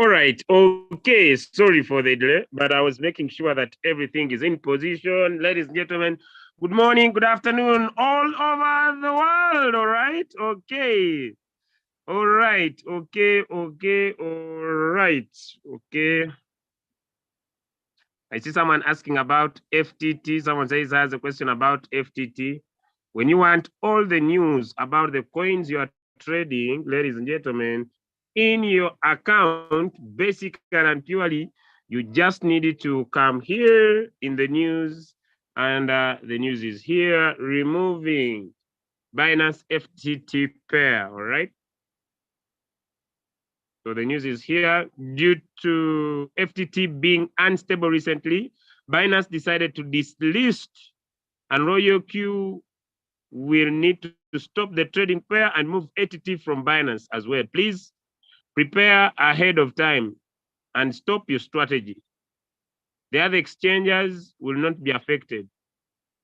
All right. Okay. Sorry for the delay, but I was making sure that everything is in position. Ladies and gentlemen, good morning, good afternoon, all over the world. All right. Okay. All right. Okay. Okay. All right. Okay. I see someone asking about FTT. Someone says has a question about FTT. When you want all the news about the coins you are trading, ladies and gentlemen, in your account, basically and purely, you just needed to come here in the news, and the news is here, removing Binance FTT pair, all right? So the news is here. Due to FTT being unstable recently, Binance decided to dislist, and Royalq will need to stop the trading pair and move FTT from Binance as well. Please prepare ahead of time and stop your strategy. The other exchanges will not be affected.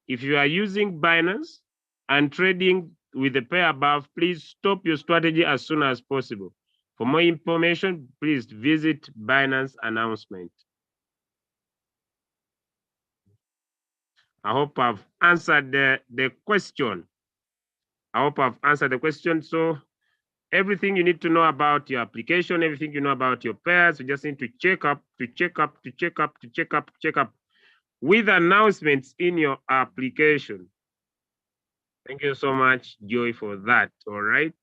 If you are using Binance and trading with the pair above, please stop your strategy as soon as possible. For more information, please visit Binance announcement. I hope I've answered the question. I hope I've answered the question. So everything you need to know about your application, everything you know about your pairs, you just need to check up with announcements in your application. Thank you so much, Joy, for that. All right.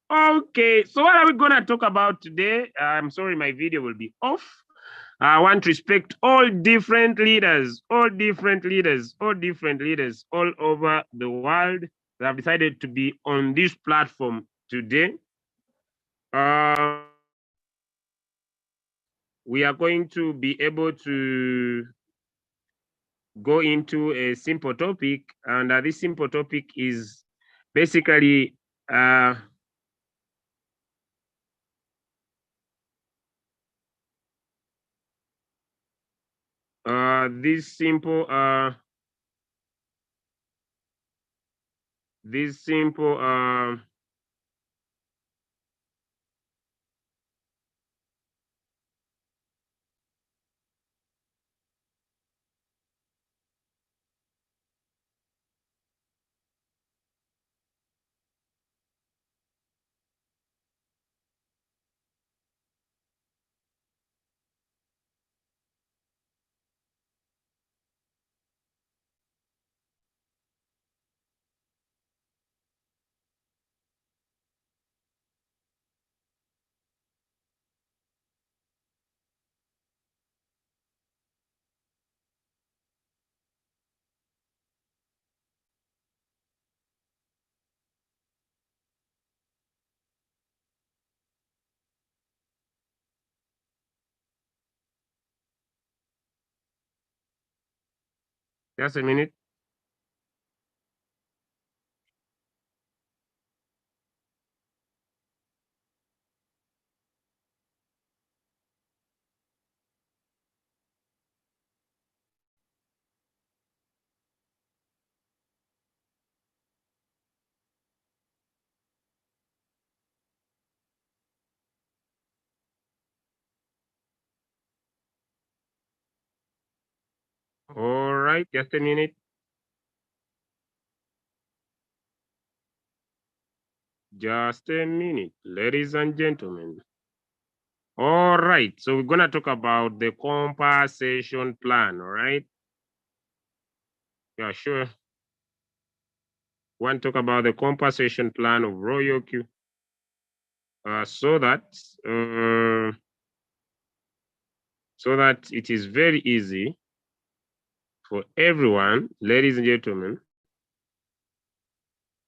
Okay, so what are we gonna talk about today? I'm sorry, my video will be off. I want to respect all different leaders, all over the world that have decided to be on this platform today. We are going to be able to go into a simple topic, and this simple topic is basically this simple just a minute. All right, just a minute. Just a minute, ladies and gentlemen. All right, so we're gonna talk about the compensation plan, all right? Yeah, sure. Want to talk about the compensation plan of Royalq, so that it is very easy for everyone, ladies and gentlemen,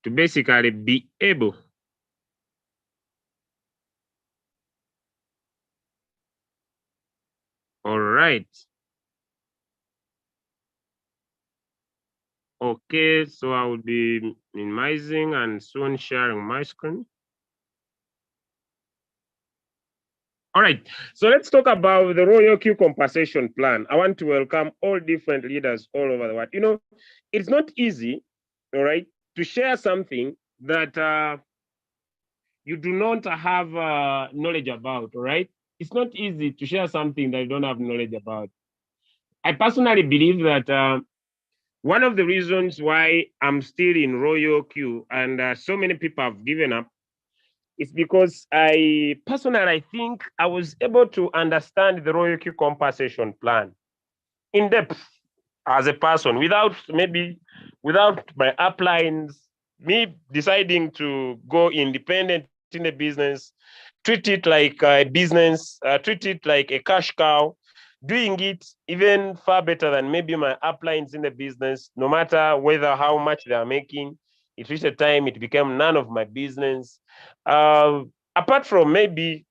to basically be able all right. Okay, so I will be minimizing and soon sharing my screen. All right, so let's talk about the Royalq compensation plan. I want to welcome all different leaders all over the world. You know, it's not easy, all right, to share something that you do not have knowledge about, all right? it's not easy to share something that you don't have knowledge about. I personally believe that one of the reasons why I'm still in Royalq and so many people have given up is because I think I was able to understand the Royalq compensation plan in depth as a person without my uplines, me deciding to go independent in the business, treat it like a business, treat it like a cash cow, doing it even far better than maybe my uplines in the business, no matter whether how much they are making. It reached a time it became none of my business. Apart from maybe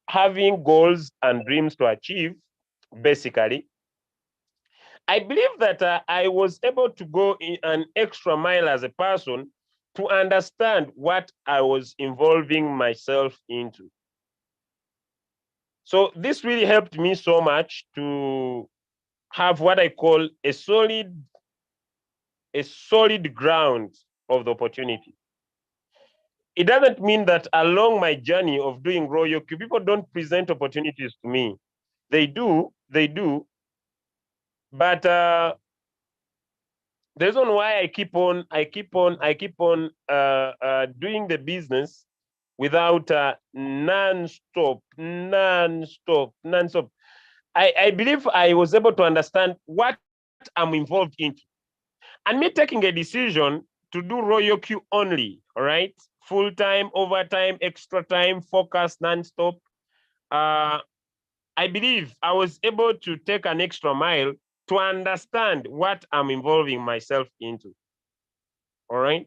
having goals and dreams to achieve, basically, I believe that I was able to go in an extra mile as a person to understand what I was involving myself into. So this really helped me so much to have what I call a solid ground of the opportunity. It doesn't mean that along my journey of doing Royalq, people don't present opportunities to me. They do, but the reason why I keep on doing the business without non-stop. I believe I was able to understand what I'm involved into. And me taking a decision to do Royalq only, all right? Full-time, overtime, extra time, focus, non-stop. I believe I was able to take an extra mile to understand what I'm involving myself into. All right.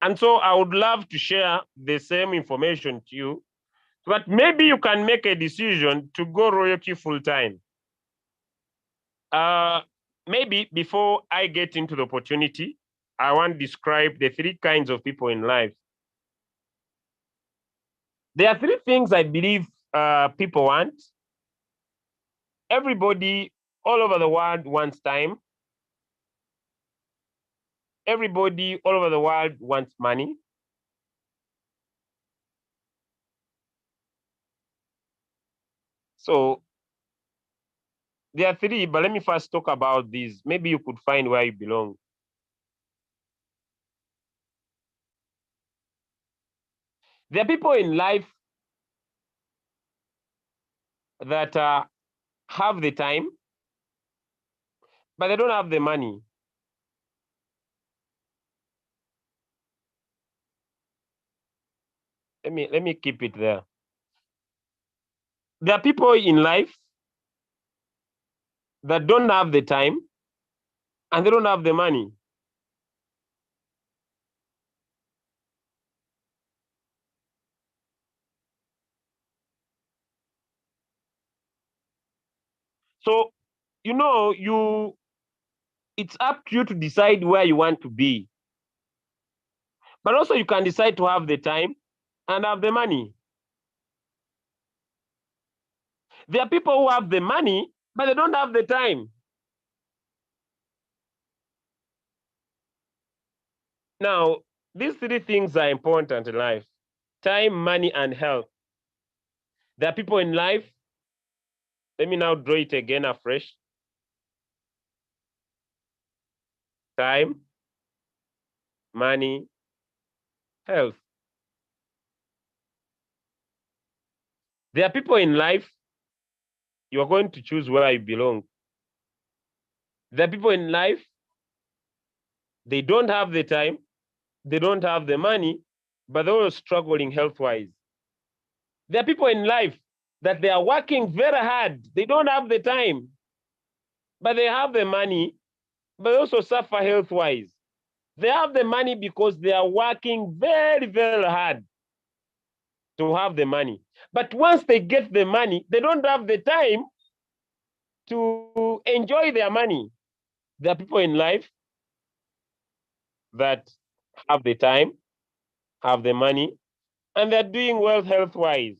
And so I would love to share the same information to you, but maybe you can make a decision to go Royalq full time. Maybe before I get into the opportunity, I want to describe the three kinds of people in life. There are three things I believe people want. Everybody all over the world wants time. Everybody all over the world wants money. So there are three, but let me first talk about these. Maybe you could find where you belong. There are people in life that have the time, but they don't have the money. Let me keep it there. There are people in life that don't have the time and they don't have the money. So, it's up to you to decide where you want to be. But also you can decide to have the time and have the money. There are people who have the money, but they don't have the time. Now, these three things are important in life: time, money, and health. There are people in life, let me now draw it again afresh. Time, money, health. There are people in life, you are going to choose where you belong. There are people in life, they don't have the time, they don't have the money, but they're all struggling health-wise. There are people in life that they are working very hard, they don't have the time, but they have the money, but they also suffer health-wise. They have the money because they are working very, very hard to have the money. But once they get the money, they don't have the time to enjoy their money. There are people in life that have the time, have the money, and they're doing well health-wise.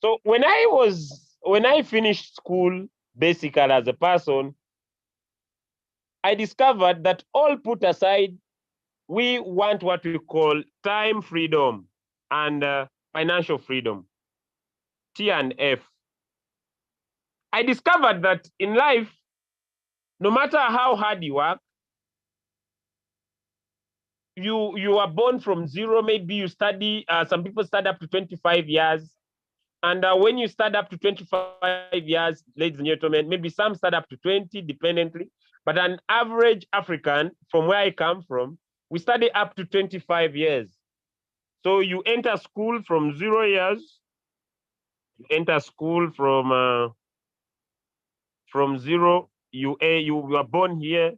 So when I finished school, basically as a person, I discovered that all put aside, we want what we call time freedom and financial freedom. T and F. I discovered that in life, no matter how hard you work, you are born from zero. Maybe you study, some people study up to 25 years. And when you start up to 25 years, ladies and gentlemen, maybe some start up to 20, dependently. But an average African, from where I come from, we study up to 25 years. So you enter school from 0 years. You enter school from zero. You are born here.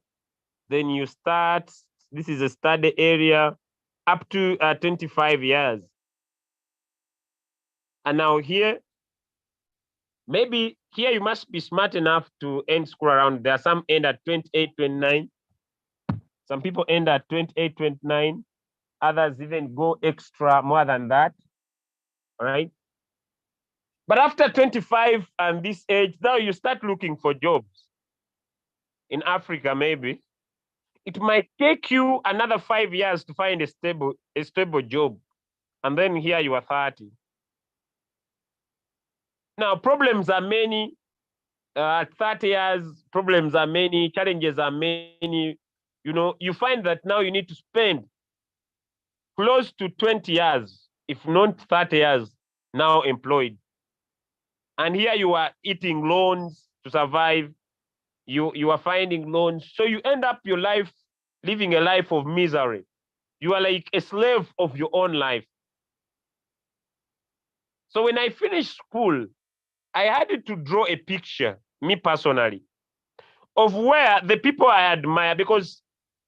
Then you start. This is a study area up to 25 years. And now here, maybe here you must be smart enough to end school around. There are some end at 28, 29. Some people end at 28, 29. Others even go extra more than that. All right. But after 25 and this age, now you start looking for jobs. In Africa, maybe. It might take you another 5 years to find a stable job. And then here you are 30. Now, problems are many. At 30 years, problems are many, challenges are many. You know, you find that now you need to spend close to 20 years, if not 30 years, now employed. And here you are eating loans to survive. You are finding loans. So you end up your life living a life of misery. You are like a slave of your own life. So when I finished school, I had to draw a picture, me personally, of where the people I admire, because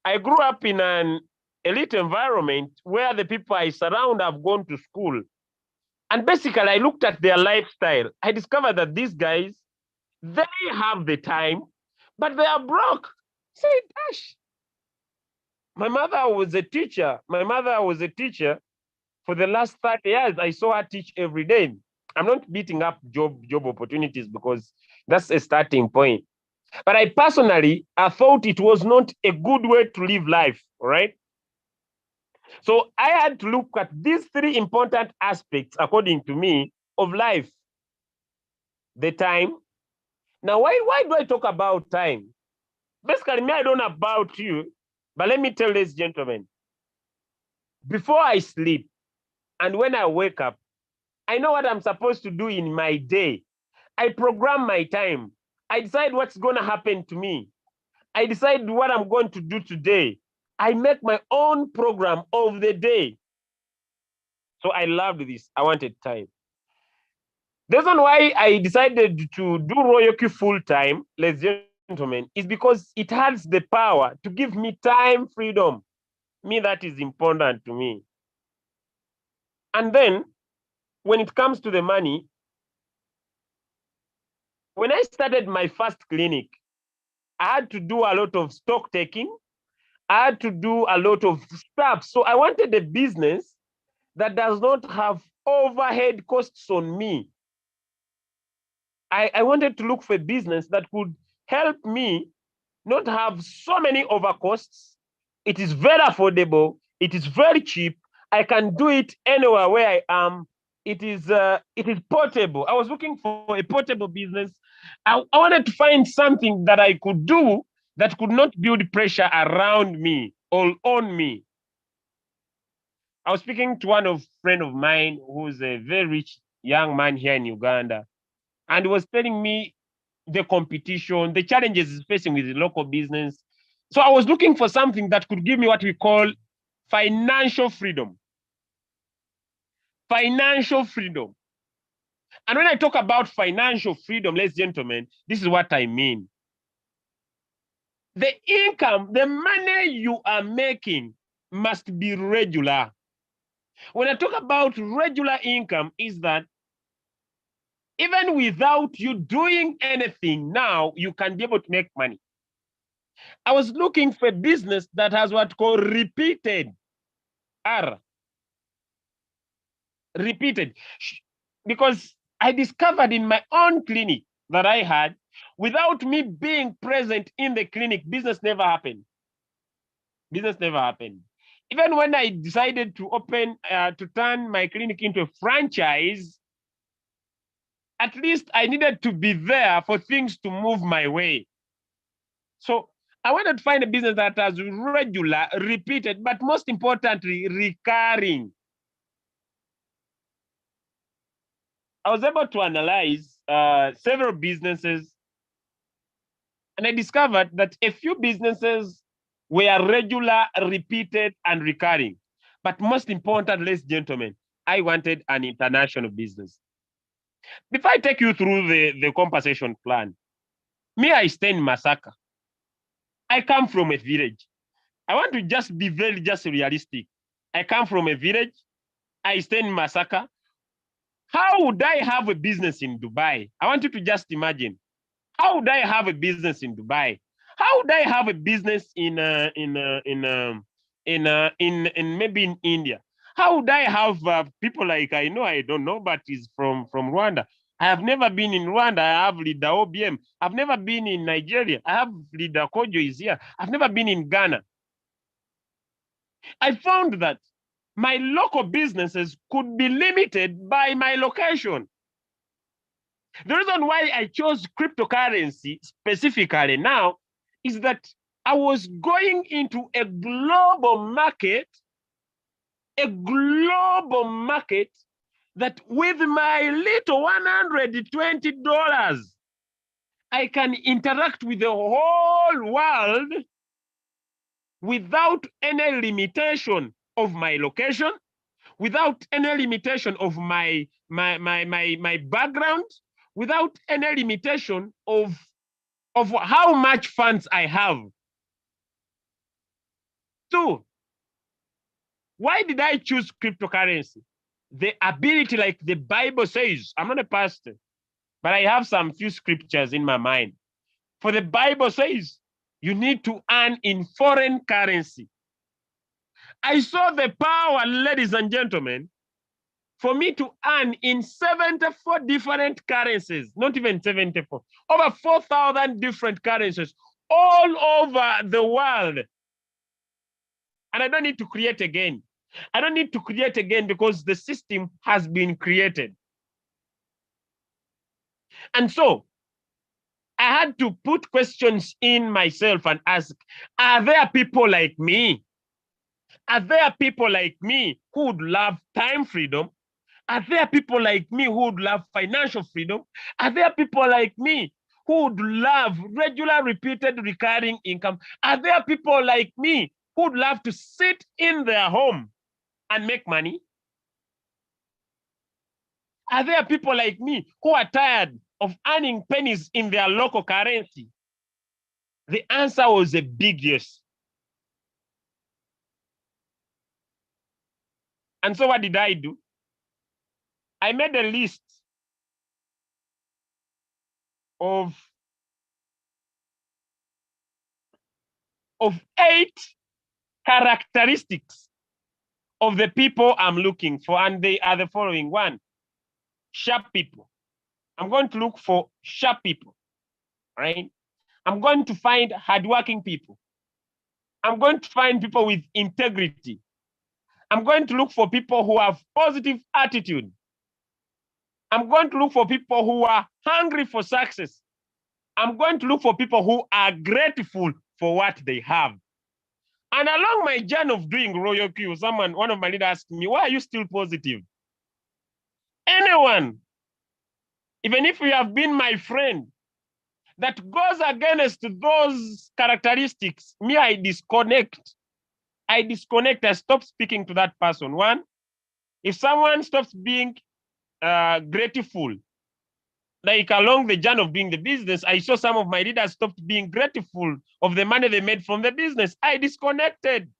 I grew up in an elite environment where the people I surround have gone to school. And basically, I looked at their lifestyle. I discovered that these guys, they have the time, but they are broke. Say, gosh, my mother was a teacher. My mother was a teacher for the last 30 years. I saw her teach every day. I'm not beating up job opportunities because that's a starting point. But I personally, I thought it was not a good way to live life, right? So I had to look at these three important aspects, according to me, of life. The time. Now, why do I talk about time? Basically, me, I don't know about you, but let me tell this gentleman. Before I sleep and when I wake up, I know what I'm supposed to do in my day. I program my time. I decide what's going to happen to me. I decide what I'm going to do today. I make my own program of the day. So I loved this. I wanted time. The reason why I decided to do Royalq full time, ladies and gentlemen, is because it has the power to give me time freedom. Me, that is important to me. And then when it comes to the money, when I started my first clinic, I had to do a lot of stock taking. I had to do a lot of stuff. So I wanted a business that does not have overhead costs on me. I wanted to look for a business that could help me not have so many overcosts. It is very affordable. It is very cheap. I can do it anywhere where I am. It is portable. I was looking for a portable business. I wanted to find something that I could do that could not build pressure around me or on me. I was speaking to one friend of mine who's a very rich young man here in Uganda, and he was telling me the competition, the challenges he's facing with the local business. So I was looking for something that could give me what we call financial freedom. Financial freedom. And when I talk about financial freedom, ladies and gentlemen, this is what I mean. The income, the money you are making must be regular. When I talk about regular income, is that even without you doing anything now, you can be able to make money. I was looking for a business that has what called repeated R. Repeated. Because I discovered in my own clinic that I had, without me being present in the clinic, business never happened. Business never happened. Even when I decided to turn my clinic into a franchise, at least I needed to be there for things to move my way. So I wanted to find a business that has regular, repeated, but most importantly, recurring. I was able to analyze several businesses, and I discovered that a few businesses were regular, repeated, and recurring. But most important, ladies and gentlemen, I wanted an international business. Before I take you through the compensation plan, me, I stay in Masaka. I come from a village. I want to just be very just realistic. I come from a village. I stay in Masaka. How would I have a business in Dubai? I want you to just imagine. How would I have a business in Dubai? How would I have a business in maybe in India? How would I have people like I don't know, but is from Rwanda? I have never been in Rwanda. I have leader OBM. I've never been in Nigeria. I have leader Kojo is here. I've never been in Ghana. I found that my local businesses could be limited by my location. The reason why I chose cryptocurrency specifically now is that I was going into a global market that with my little $120, I can interact with the whole world without any limitation of my location, without any limitation of my background, without any limitation of how much funds I have. So, why did I choose cryptocurrency? The ability, like the Bible says, I'm not a pastor, but I have some few scriptures in my mind. For the Bible says, you need to earn in foreign currency. I saw the power, ladies and gentlemen, for me to earn in 74 different currencies, not even 74, over 4,000 different currencies all over the world. And I don't need to create again. I don't need to create again because the system has been created. And so I had to put questions in myself and ask, are there people like me? Are there people like me who would love time freedom? Are there people like me who would love financial freedom? Are there people like me who would love regular, repeated, recurring income? Are there people like me who would love to sit in their home and make money? Are there people like me who are tired of earning pennies in their local currency? The answer was a big yes. And so what did I do? I made a list of 8 characteristics of the people I'm looking for, and they are the following. 1, sharp people. I'm going to look for sharp people, right? I'm going to find hardworking people. I'm going to find people with integrity. I'm going to look for people who have positive attitude. I'm going to look for people who are hungry for success. I'm going to look for people who are grateful for what they have. And along my journey of doing Royalq, one of my leaders asked me, why are you still positive? Anyone, even if you have been my friend, that goes against those characteristics, me, I disconnect. I stop speaking to that person. 1, if someone stops being grateful, like along the journey of doing the business, I saw some of my leaders stopped being grateful of the money they made from the business. I disconnected.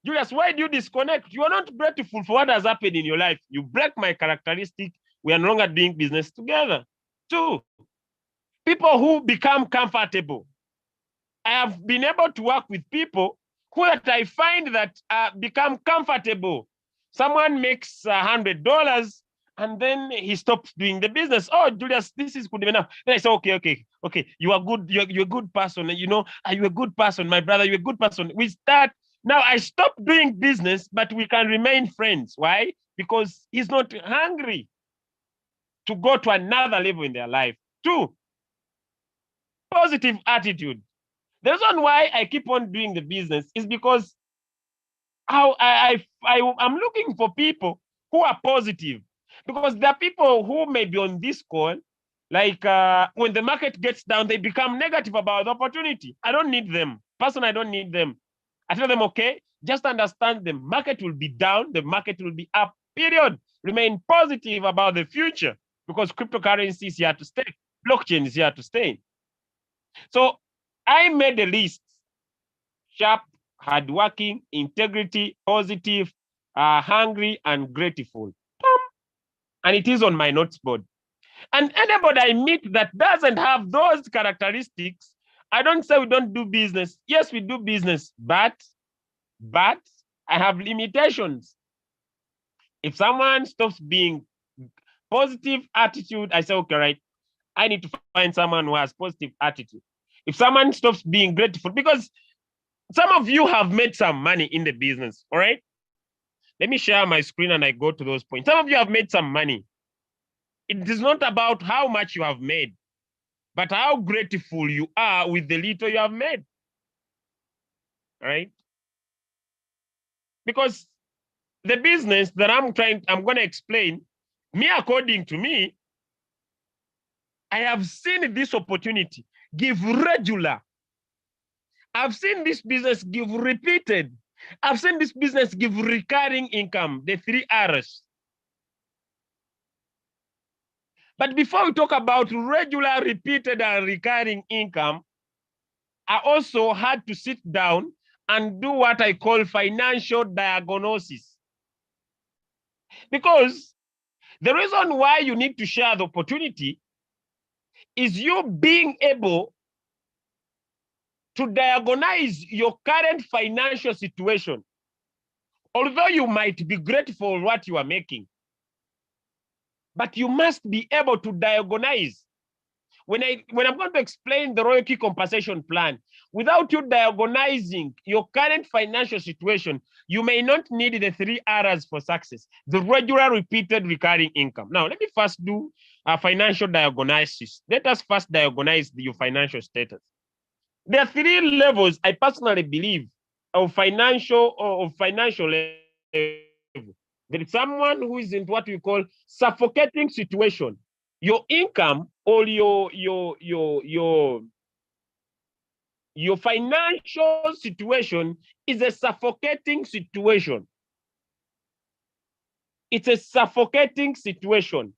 Julius, why do you disconnect? You are not grateful for what has happened in your life. You break my characteristic. We are no longer doing business together. 2, people who become comfortable. I have been able to work with people who that I find that become comfortable. Someone makes $100 and then he stops doing the business. Oh, Julius, this is good enough. Then I say, okay. You are good. You're a good person. You're a good person, my brother. You're a good person. We start. Now I stop doing business, but we can remain friends. Why? Because he's not hungry. to go to another level in their life. 2, positive attitude. The reason why I keep on doing the business is because I'm looking for people who are positive, because there are people who may be on this call, like when the market gets down, they become negative about the opportunity. I don't need them. Personally, I don't need them. I tell them, okay, just understand the market will be down, the market will be up, period. Remain positive about the future, because cryptocurrency is here to stay. Blockchain is here to stay. So I made a list: sharp, hardworking, integrity, positive, hungry, and grateful. And it is on my notes board. And anybody I meet that doesn't have those characteristics, I don't say we don't do business. Yes, we do business, but I have limitations. If someone stops being positive attitude, I say, okay, right, I need to find someone who has positive attitude. If someone stops being grateful, because some of you have made some money in the business, all right? Let me share my screen and I go to those points. Some of you have made some money. It is not about how much you have made, but how grateful you are with the little you have made, all right? Because the business that I'm going to explain, me, according to me, I have seen this opportunity give regular. I've seen this business give repeated. I've seen this business give recurring income, the 3 R's. But before we talk about regular, repeated, and recurring income, I also had to sit down and do what I call financial diagnosis. Because the reason why you need to share the opportunity is you being able to diagnose your current financial situation. Although you might be grateful for what you are making, but you must be able to diagnose. When I'm going to explain the Royalq compensation plan, without you diagnosing your current financial situation, you may not need the 3 R's for success: the regular, repeated, recurring income. Now, let me first do a financial diagnosis. Let us first diagnose your financial status. There are 3 levels, I personally believe, of financial level. There is someone who is in what we call suffocating situation. Your income or your financial situation is a suffocating situation. It's a suffocating situation.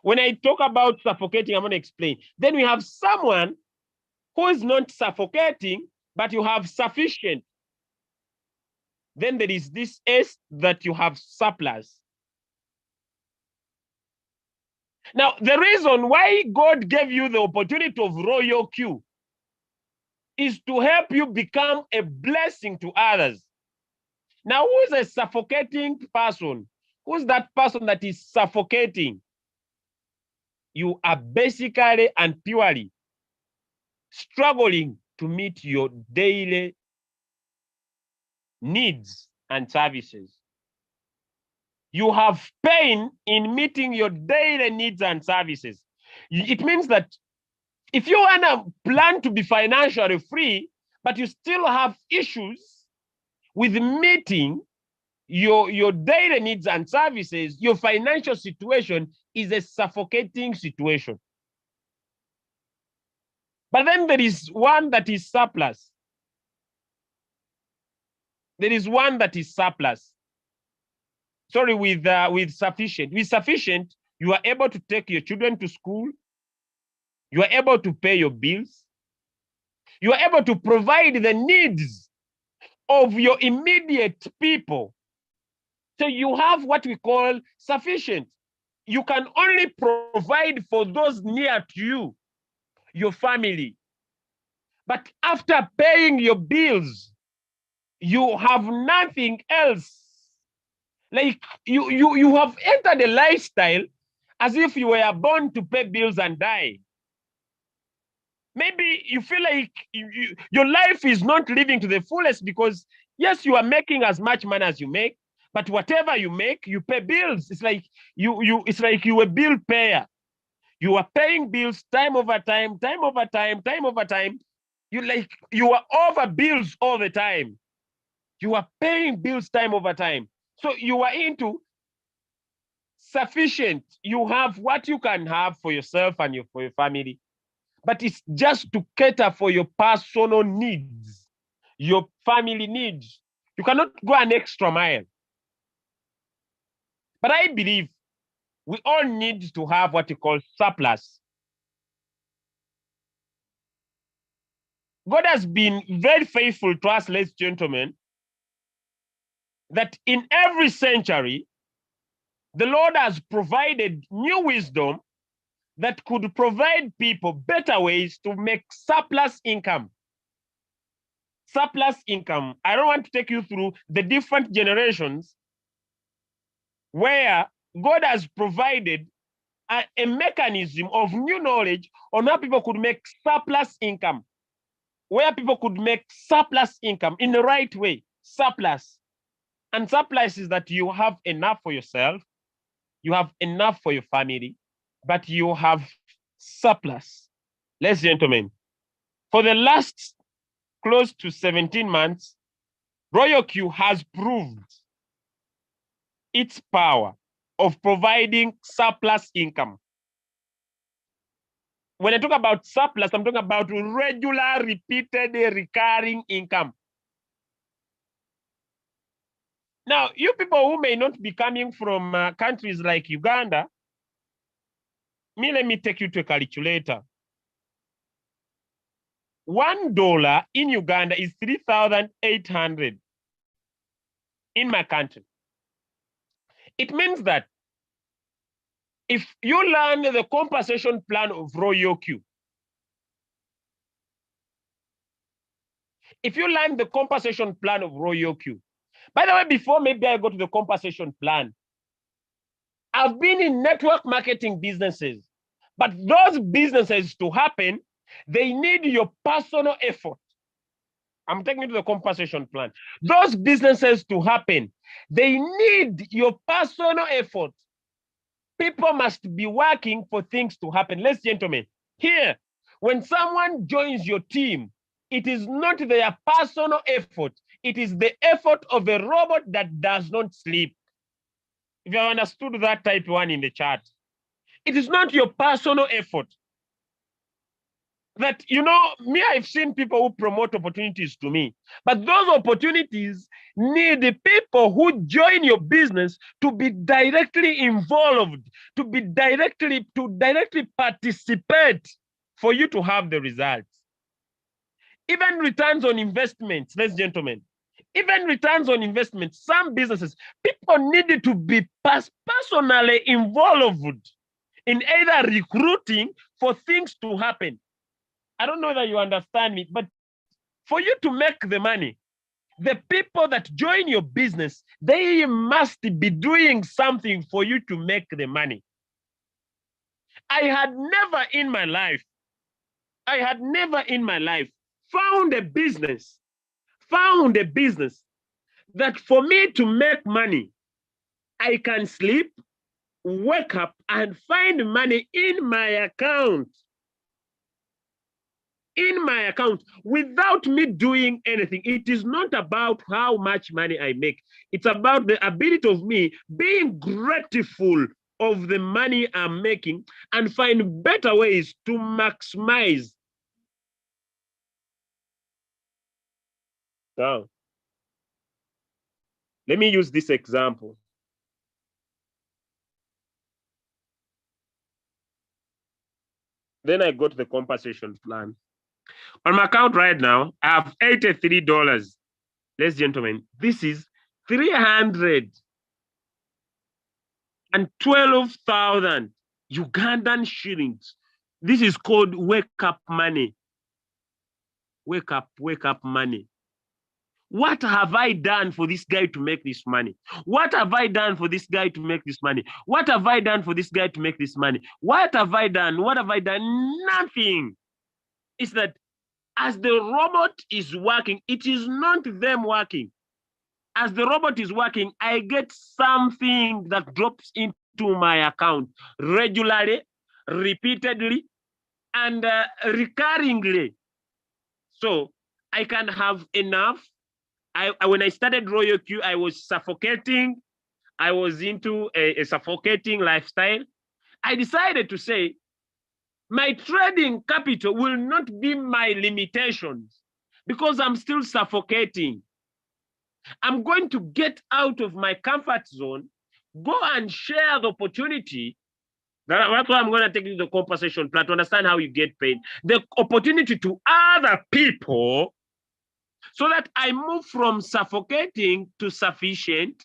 When I talk about suffocating, I'm going to explain. Then we have someone who is not suffocating, but you have sufficient. Then there is this S that you have surplus. Now, the reason why God gave you the opportunity of Royalq is to help you become a blessing to others. Now, who is a suffocating person? Who's that person that is suffocating? You are basically and purely struggling to meet your daily needs and services. You have pain in meeting your daily needs and services. It means that if you want to plan to be financially free, but you still have issues with meeting your daily needs and services, your financial situation is a suffocating situation. But then there is one that is surplus. There is one that is surplus. Sorry, with sufficient. With sufficient, you are able to take your children to school. You are able to pay your bills. You are able to provide the needs of your immediate people. So you have what we call sufficient. You can only provide for those near to you, your family. But after paying your bills, you have nothing else. Like you have entered a lifestyle as if you were born to pay bills and die. Maybe you feel like your life is not living to the fullest because, yes, you are making as much money as you make, But whatever you make, you pay bills. It's like it's like you a bill payer. You are paying bills time over time, time over time, time over time. You are over bills all the time. You are paying bills time over time. So you are into sufficient. You have what you can have for yourself and for your family. But it's just to cater for your personal needs, your family needs. You cannot go an extra mile. But I believe we all need to have what you call surplus. God has been very faithful to us, ladies and gentlemen, that in every century, the Lord has provided new wisdom that could provide people better ways to make surplus income. Surplus income. I don't want to take you through the different generations where God has provided a mechanism of new knowledge on how people could make surplus income, where people could make surplus income in the right way, surplus. And surplus is that you have enough for yourself, you have enough for your family, but you have surplus. Ladies and gentlemen, for the last close to 17 months, Royalq has proved its power of providing surplus income. When I talk about surplus, I'm talking about regular, repeated, recurring income. Now, you people who may not be coming from countries like Uganda, let me take you to a calculator. $1 in Uganda is 3,800 in my country. It means that if you learn the compensation plan of Royalq, if you learn the compensation plan of Royalq, by the way, before maybe I go to the compensation plan, I've been in network marketing businesses, but those businesses to happen, they need your personal effort. I'm taking you to the compensation plan. Those businesses to happen, they need your personal effort. People must be working for things to happen. Ladies and gentlemen, here, when someone joins your team, it is not their personal effort. It is the effort of a robot that does not sleep. If you have understood that, type 1 in the chat. It is not your personal effort. That, me, I've seen people who promote opportunities to me, but those opportunities need the people who join your business to be directly involved, to directly participate for you to have the results. Even returns on investments, ladies and gentlemen, even returns on investments, some businesses, people needed to be personally involved in either recruiting for things to happen. I don't know that you understand me, but for you to make the money, the people that join your business, they must be doing something for you to make the money. I had never in my life found a business that for me to make money, I can sleep, wake up, and find money in my account. Without me doing anything. It is not about how much money I make. It's about the ability of me being grateful of the money I'm making and find better ways to maximize. Now, let me use this example. Then I go to the compensation plan. On my account right now, I have $83. Ladies and gentlemen, this is 312,000 Ugandan shillings. This is called wake up money. Wake up money. What have I done for this guy to make this money? What have I done for this guy to make this money? What have I done for this guy to make this money? What have I done? What have I done? Nothing. It's that as the robot is working, it is not them working. as the robot is working, I get something that drops into my account regularly, repeatedly, and recurringly. So I can have enough. When I started Royalq, I was suffocating. I was into a suffocating lifestyle. I decided to say, my trading capital will not be my limitations because I'm still suffocating. I'm going to get out of my comfort zone, go and share the opportunity. That's why I'm going to take you to the compensation plan to understand how you get paid. The opportunity to other people so that I move from suffocating to sufficient,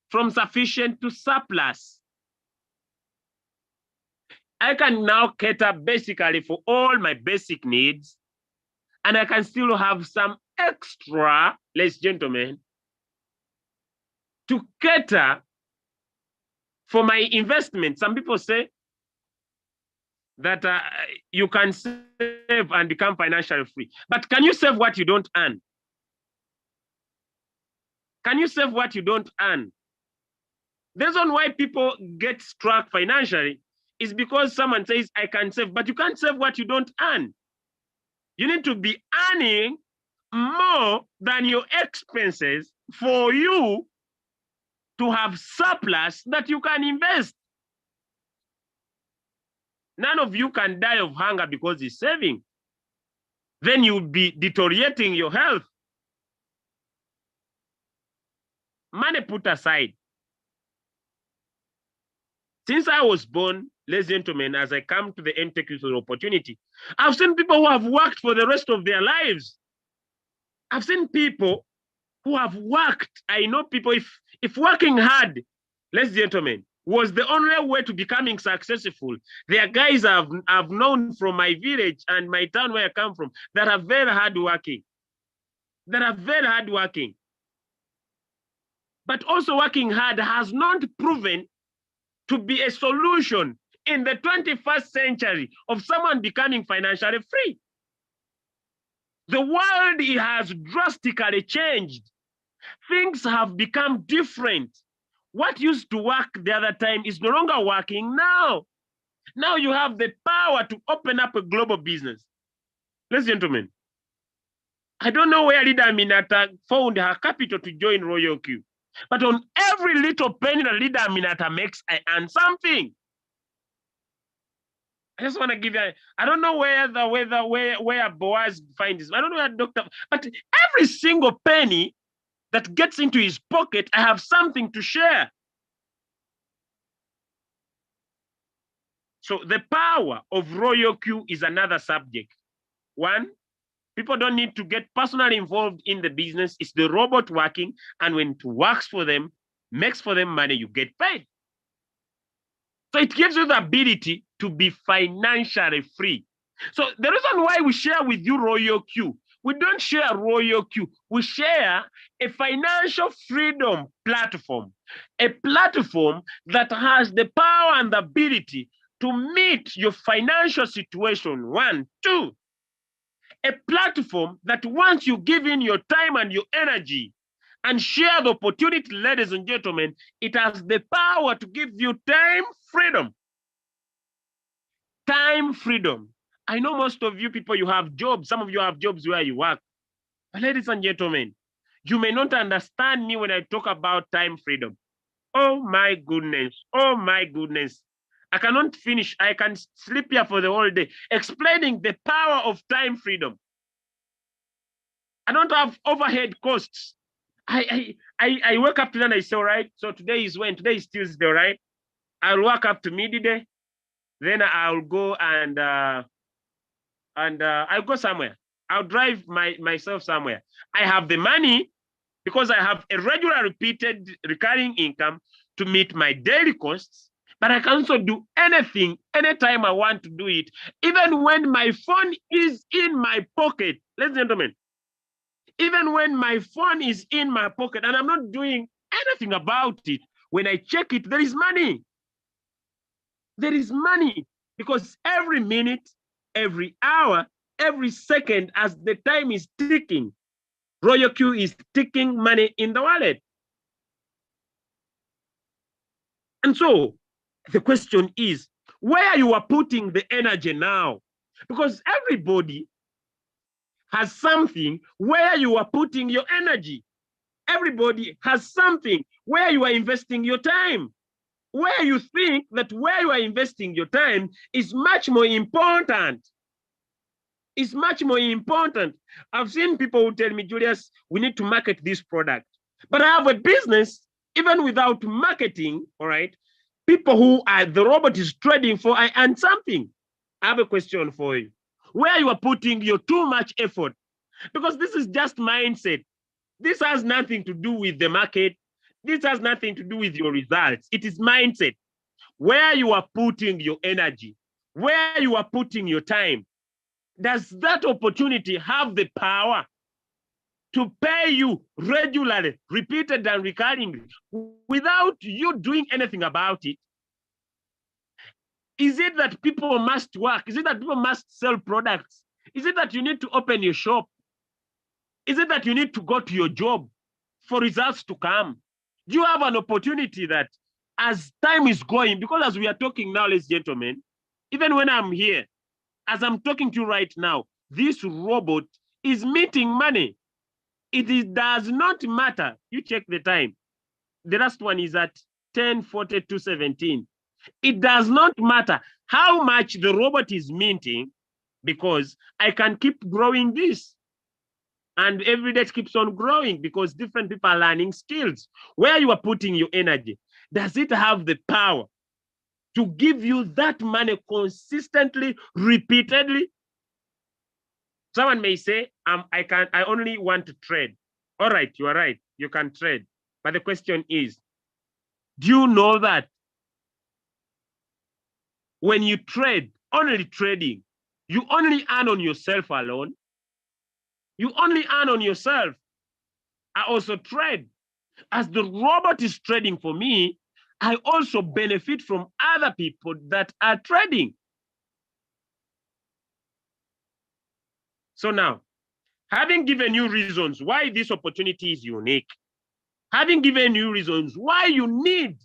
from sufficient to surplus. I can now cater basically for all my basic needs, and I can still have some extra, ladies and gentlemen, to cater for my investment. Some people say that you can save and become financially free. But can you save what you don't earn? Can you save what you don't earn? The reason why people get struck financially is because someone says, I can save, but you can't save what you don't earn. You need to be earning more than your expenses for you to have surplus that you can invest. None of you can die of hunger because he's saving. Then you'll be deteriorating your health. Money put aside. Since I was born, ladies and gentlemen, as I come to the end, take you to the opportunity, I've seen people who have worked for the rest of their lives. I've seen people who have worked. I know people, if working hard, ladies and gentlemen, was the only way to becoming successful. There are guys I've known from my village and my town where I come from that are very hardworking. That are very hardworking. But also working hard has not proven to be a solution in the 21st century of someone becoming financially free. The world has drastically changed. Things have become different. What used to work the other time is no longer working now. Now you have the power to open up a global business. Ladies and gentlemen, I don't know where Leader Minata found her capital to join Royalq, but on every little penny that Leader Minata makes, I earn something. I just want to give you, I don't know where Boaz finds this. I don't know where Dr. But every single penny that gets into his pocket, I have something to share. So the power of Royalq is another subject. One, people don't need to get personally involved in the business. It's the robot working, and when it works for them, makes for them money, you get paid. So it gives you the ability to be financially free. So the reason why we share with you Royalq, we don't share Royalq, we share a financial freedom platform, a platform that has the power and the ability to meet your financial situation. One, two, a platform that once you give in your time and your energy and share the opportunity, ladies and gentlemen, it has the power to give you time freedom. Time freedom. I know most of you people, you have jobs. Some of you have jobs where you work. But ladies and gentlemen, you may not understand me when I talk about time freedom. Oh my goodness. Oh my goodness. I cannot finish. I can sleep here for the whole day explaining the power of time freedom. I don't have overhead costs. I wake up today and I say, all right, so today is when? Today is Tuesday, right? I'll wake up to midday. Then I'll go and I'll go somewhere. I'll drive myself somewhere. I have the money because I have a regular repeated recurring income to meet my daily costs, but I can also do anything, anytime I want to do it, even when my phone is in my pocket. Ladies and gentlemen, even when my phone is in my pocket and I'm not doing anything about it, when I check it, there is money. There is money because every minute, every hour, every second, as the time is ticking, Royalq is taking money in the wallet. And so the question is, where you are putting the energy now? Because everybody has something where you are putting your energy. Everybody has something where you are investing your time. Where you think that where you are investing your time is much more important. It's much more important. I've seen people who tell me, Julius, we need to market this product. But I have a business, even without marketing, all right? People who are the robot is trading for, I earn something. I have a question for you. Where you are putting your too much effort, because this is just mindset. This has nothing to do with the market. This has nothing to do with your results. It is mindset. Where you are putting your energy, where you are putting your time, does that opportunity have the power to pay you regularly, repeated and recurringly, without you doing anything about it? Is it that people must work? Is it that people must sell products? Is it that you need to open your shop? Is it that you need to go to your job for results to come? Do you have an opportunity that as time is going, because as we are talking now, ladies and gentlemen, even when I'm here, as I'm talking to you right now, this robot is meeting money. Does not matter. You check the time. The last one is at 10:42:17. It does not matter how much the robot is minting, because I can keep growing this. And every day it keeps on growing because different people are learning skills. Where you are putting your energy, does it have the power to give you that money consistently, repeatedly? Someone may say, I only want to trade. All right, you are right. You can trade. But the question is, do you know that when you trade, only trading, you only earn on yourself alone? You only earn on yourself. I also trade. As the robot is trading for me, I also benefit from other people that are trading. So now, having given you reasons why this opportunity is unique, having given you reasons why you need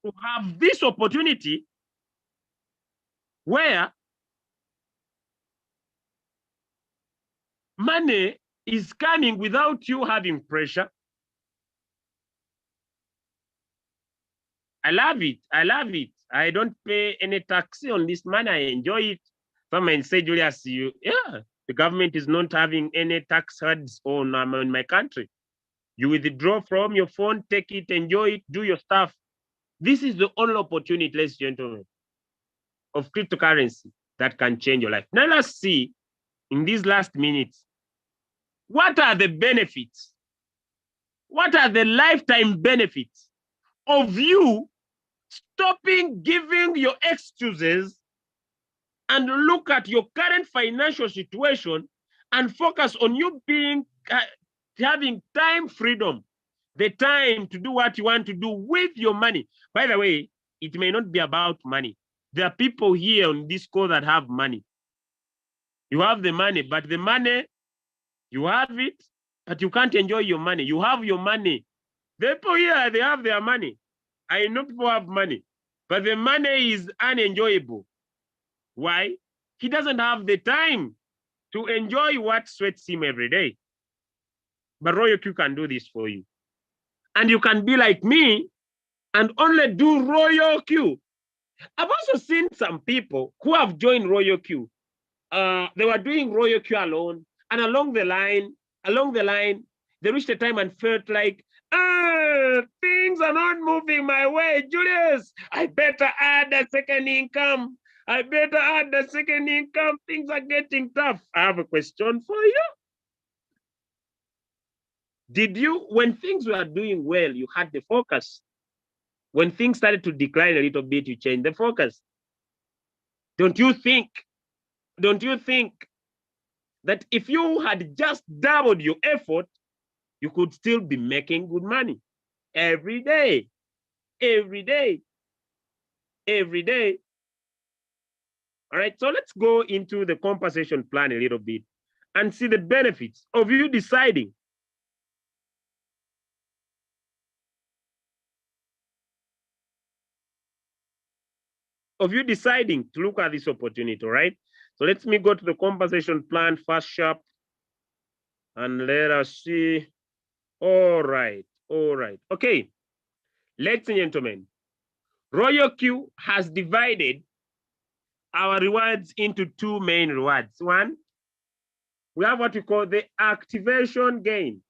to have this opportunity where money is coming without you having pressure. I love it. I love it. I don't pay any tax on this money. I enjoy it. Some might say, Julius, the government is not having any tax heads on my country. You withdraw from your phone, take it, enjoy it, do your stuff. This is the only opportunity, ladies and gentlemen, of cryptocurrency that can change your life. Now let's see in these last minutes, what are the benefits? What are the lifetime benefits of you stopping giving your excuses and look at your current financial situation and focus on you having time freedom, the time to do what you want to do with your money? By the way, it may not be about money. There are people here on this call that have money. You have the money, but the money, you have it, but you can't enjoy your money. You have your money. The people here, they have their money. I know people have money, but the money is unenjoyable. Why? He doesn't have the time to enjoy what sweats him every day. But Royalq can do this for you. And you can be like me and only do Royalq. I've also seen some people who have joined Royalq. They were doing Royalq alone, and along the line, they reached a time and felt like, things are not moving my way, Julius. I better add a second income. Things are getting tough. I have a question for you. Did you, when things were doing well, you had the focus? When things started to decline a little bit, you changed the focus? Don't you think that if you had just doubled your effort, you could still be making good money every day? every day. All right, so let's go into the compensation plan a little bit and see the benefits of you deciding to look at this opportunity, all right? So let me go to the compensation plan first, sharp, and let us see. All right. Okay, ladies and gentlemen, Royalq has divided our rewards into two main rewards. One, we have what we call the activation gain.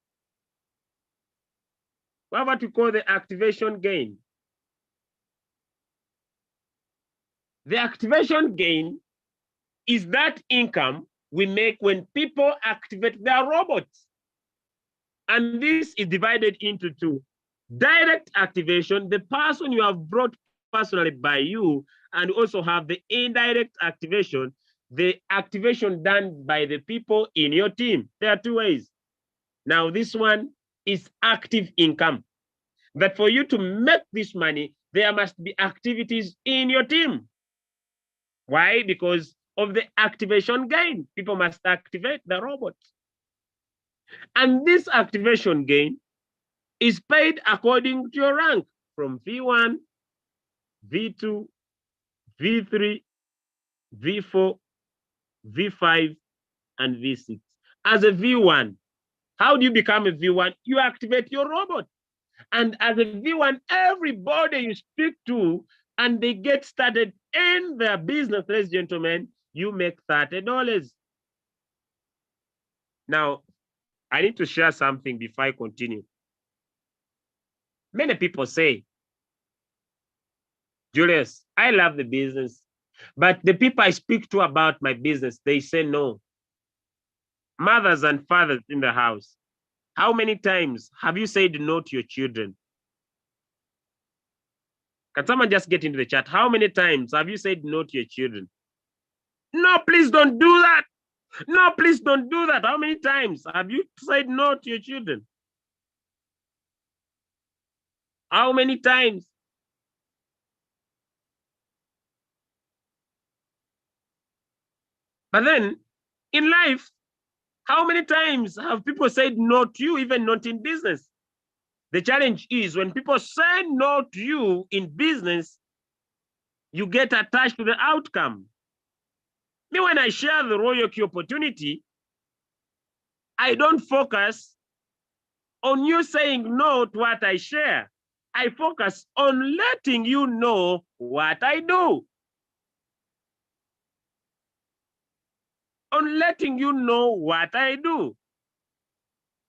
We have what we call the activation gain. The activation gain is that income we make when people activate their robots. And this is divided into two. Direct activation, the person you have brought personally by you, and also have the indirect activation, the activation done by the people in your team. There are two ways. Now, this one is active income. That for you to make this money, there must be activities in your team. Why? Because of the activation gain. People must activate the robot. And this activation gain is paid according to your rank from V1, V2, V3, V4, V5, and V6. As a V1, how do you become a V1? You activate your robot. And as a V1, everybody you speak to and they get started in their business, ladies and gentlemen, you make $30. Now, I need to share something before I continue. Many people say, Julius, I love the business, but the people I speak to about my business, they say no. Mothers and fathers in the house, how many times have you said no to your children? Can someone just get into the chat? How many times have you said no to your children? No, please don't do that. No, please don't do that. How many times have you said no to your children? How many times? But then in life, how many times have people said no to you, even not in business? The challenge is when people say no to you in business, you get attached to the outcome. Me, when I share the Royalq opportunity, I don't focus on you saying no to what I share. I focus on letting you know what I do. On letting you know what I do.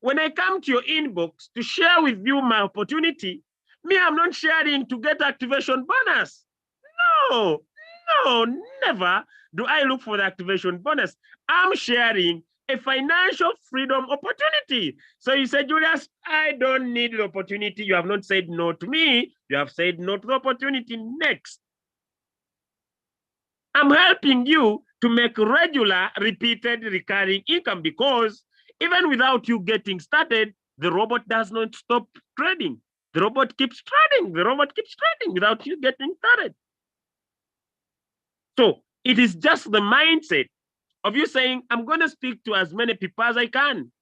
When I come to your inbox to share with you my opportunity, me, I'm not sharing to get activation bonus. No, never do I look for the activation bonus. I'm sharing a financial freedom opportunity. So you say, Julius, I don't need the opportunity. You have not said no to me. You have said no to the opportunity. Next. I'm helping you to make regular, repeated, recurring income because even without you getting started, the robot does not stop trading. The robot keeps trading. The robot keeps trading without you getting started. So it is just the mindset of you saying, I'm going to speak to as many people as I can.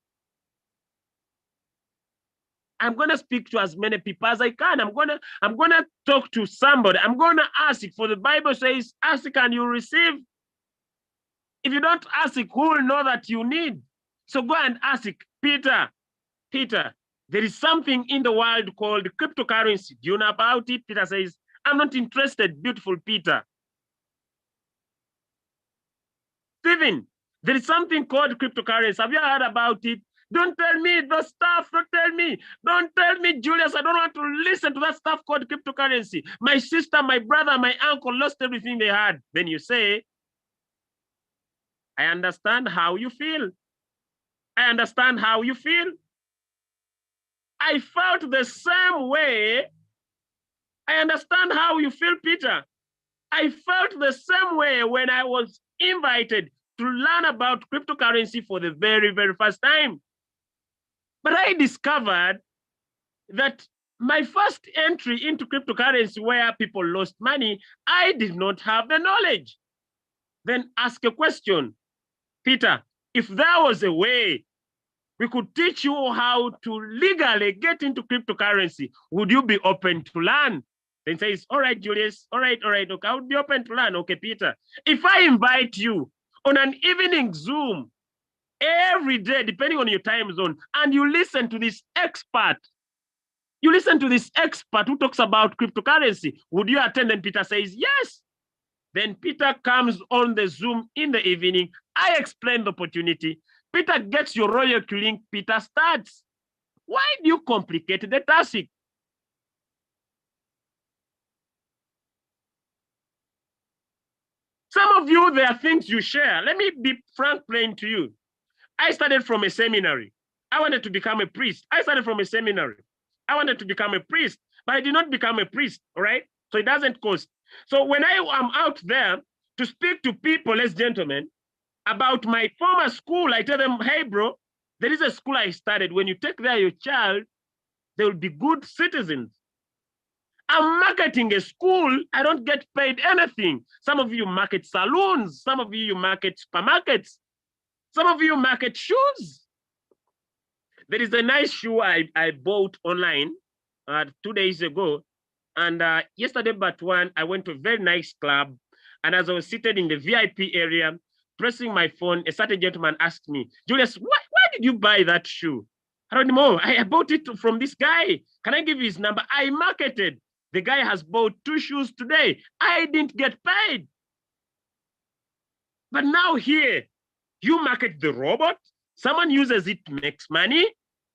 I'm going to speak to as many people as I can. I'm going to talk to somebody. I'm going to ask it. For the Bible says, ask and you receive. If you don't ask it, who will know that you need? So go and ask it. Peter, there is something in the world called cryptocurrency. Do you know about it? Peter says, I'm not interested, beautiful Peter. Stephen, there is something called cryptocurrency. Have you heard about it? Don't tell me the stuff. Don't tell me. Don't tell me, Julius. I don't want to listen to that stuff called cryptocurrency. My sister, my brother, my uncle lost everything they had. Then you say, I understand how you feel. I understand how you feel. I felt the same way. I understand how you feel, Peter. I felt the same way when I was invited to learn about cryptocurrency for the very, very first time. But I discovered that My first entry into cryptocurrency where people lost money, I did not have the knowledge. Then ask a question, Peter, if there was a way we could teach you how to legally get into cryptocurrency, would you be open to learn? Then says, all right, Julius, all right, okay, I would be open to learn. Okay, Peter, if I invite you on an evening Zoom every day, depending on your time zone, and you listen to this expert, who talks about cryptocurrency, would you attend? And Peter says, yes. Then Peter comes on the Zoom in the evening. I explain the opportunity. Peter gets your Royalq link. Peter starts. Why do you complicate the task? Some of you, there are things you share. Let me be frank plain to you. I started from a seminary. I wanted to become a priest. I started from a seminary. I wanted to become a priest, but I did not become a priest, all right? So it doesn't cost. So when I am out there to speak to people, ladies and gentlemen, about my former school, I tell them, hey, bro, there is a school I started. When you take there your child, they will be good citizens. I'm marketing a school. I don't get paid anything. Some of you market saloons. Some of you market supermarkets. Some of you market shoes. There is a nice shoe I bought online 2 days ago. And yesterday, but one, I went to a very nice club. And as I was seated in the VIP area, pressing my phone, a certain gentleman asked me, Julius, why did you buy that shoe? I don't know. I bought it from this guy. Can I give you his number? I marketed. The guy has bought 2 shoes today. I didn't get paid. But now here, you market the robot. Someone uses it, makes money.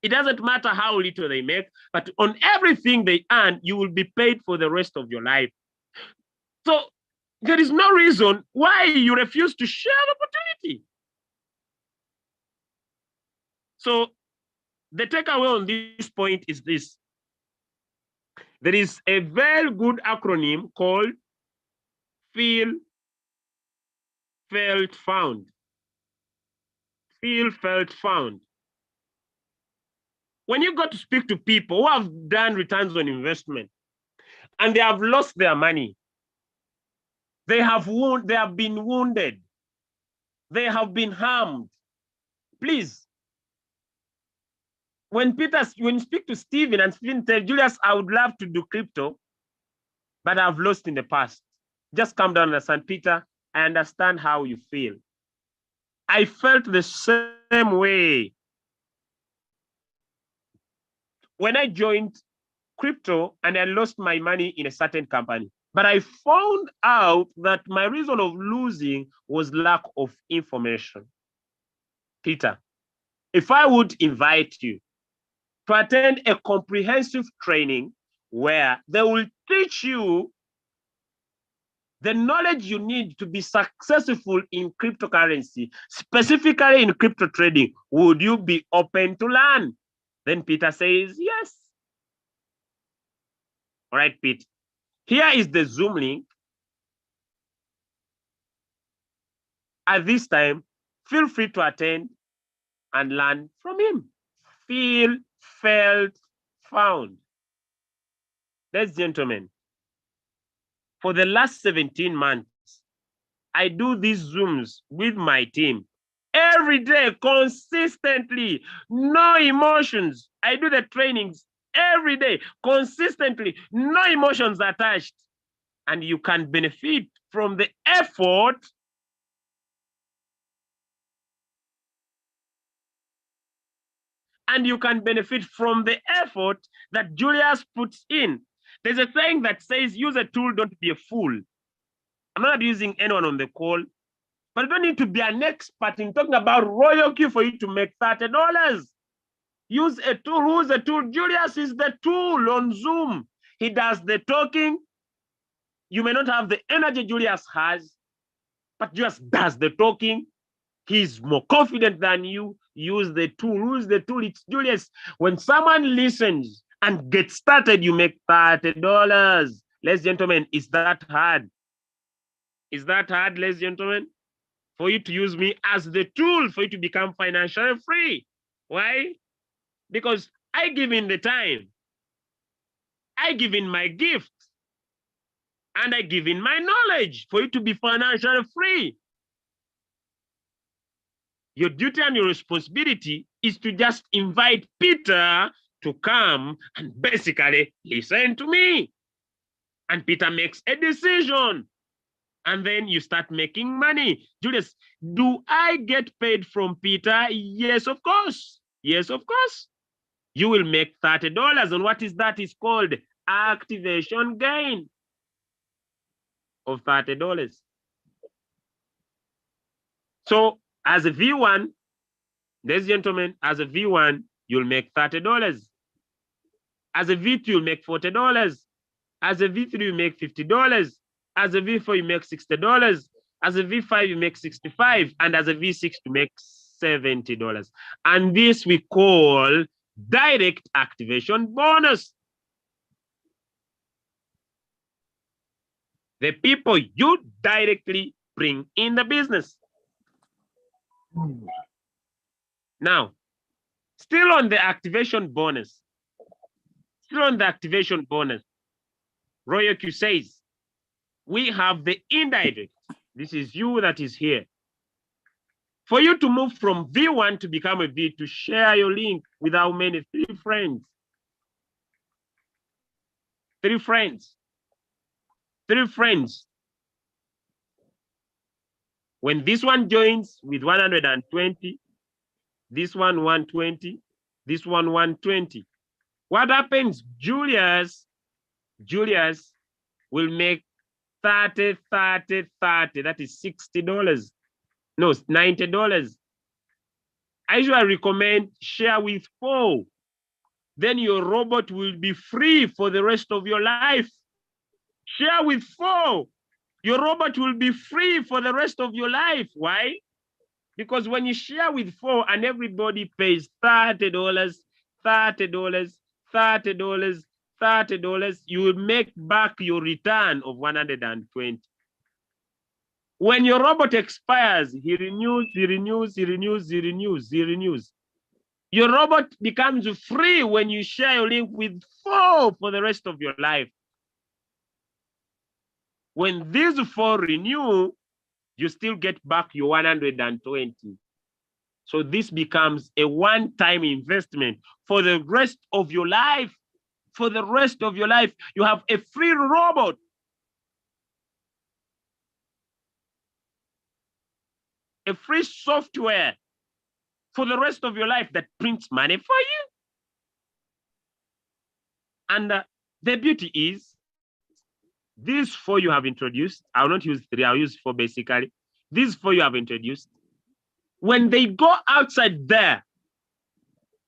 It doesn't matter how little they make, but on everything they earn, you will be paid for the rest of your life. So there is no reason why you refuse to share the opportunity. So the takeaway on this point is this. There is a very good acronym called Feel, Felt, Found. Feel, Felt, Found. When you go to speak to people who have done returns on investment and they have lost their money, they have been wounded, they have been harmed. Please, when you speak to Stephen and Stephen tells Julius, I would love to do crypto, but I've lost in the past. Just come down and understand, Peter, I understand how you feel. I felt the same way when I joined crypto and I lost my money in a certain company. But I found out that my reason of losing was lack of information. Peter, if I would invite you to attend a comprehensive training where they will teach you the knowledge you need to be successful in cryptocurrency, specifically in crypto trading, would you be open to learn? Then Peter says, yes. All right, Pete. Here is the Zoom link. At this time, feel free to attend and learn from him. Feel, felt, found. Ladies and gentlemen, for the last 17 months, I do these Zooms with my team every day, consistently, no emotions. I do the trainings every day, consistently, no emotions attached. And you can benefit from the effort that Julius puts in. There's a saying that says, use a tool, don't be a fool. I'm not abusing anyone on the call, but you don't need to be an expert in talking about Royalq for you to make $30. Use a tool. Who's the tool? Julius is the tool on Zoom. He does the talking. You may not have the energy Julius has, but Julius does the talking. He's more confident than you. Use the tool. Who's the tool? It's Julius. When someone listens and gets started, you make $30. Ladies and gentlemen, is that hard? Is that hard, ladies and gentlemen? For you to use me as the tool for you to become financially free. Why? Because I give in the time. I give in my gift and I give in my knowledge for you to be financially free. Your duty and your responsibility is to just invite Peter to come and basically listen to me. And Peter makes a decision. And then you start making money. Julius, do I get paid from Peter? Yes, of course. Yes, of course. You will make $30. And what is that? It's called activation gain of $30. So as a V1, ladies and gentlemen, as a V1, you'll make $30. As a V2, you'll make $40. As a V3, you make $50. As a V4, you make $60. As a V5, you make $65. And as a V6, you make $70. And this we call direct activation bonus. The people you directly bring in the business. Now, still on the activation bonus. Royalq says, we have the indirect. This is you that is here. For you to move from V1 to become a V2, share your link with how many? 3 friends. 3 friends. 3 friends. When this one joins with 120, this one 120, this one 120. What happens? Julius will make 30, 30, 30. That is $60. No, $90. I usually recommend share with 4. Then your robot will be free for the rest of your life. Share with 4. Your robot will be free for the rest of your life. Why? Because when you share with 4 and everybody pays $30, $30, $30, $30, you will make back your return of 120. When your robot expires, he renews. Your robot becomes free when you share your link with 4 for the rest of your life. When these 4 renew, you still get back your 120. So this becomes a one-time investment for the rest of your life. For the rest of your life, you have a free robot. A free software for the rest of your life that prints money for you. And the beauty is, these 4 you have introduced, I'll not use 3, I'll use 4 basically. These 4 you have introduced, when they go outside there,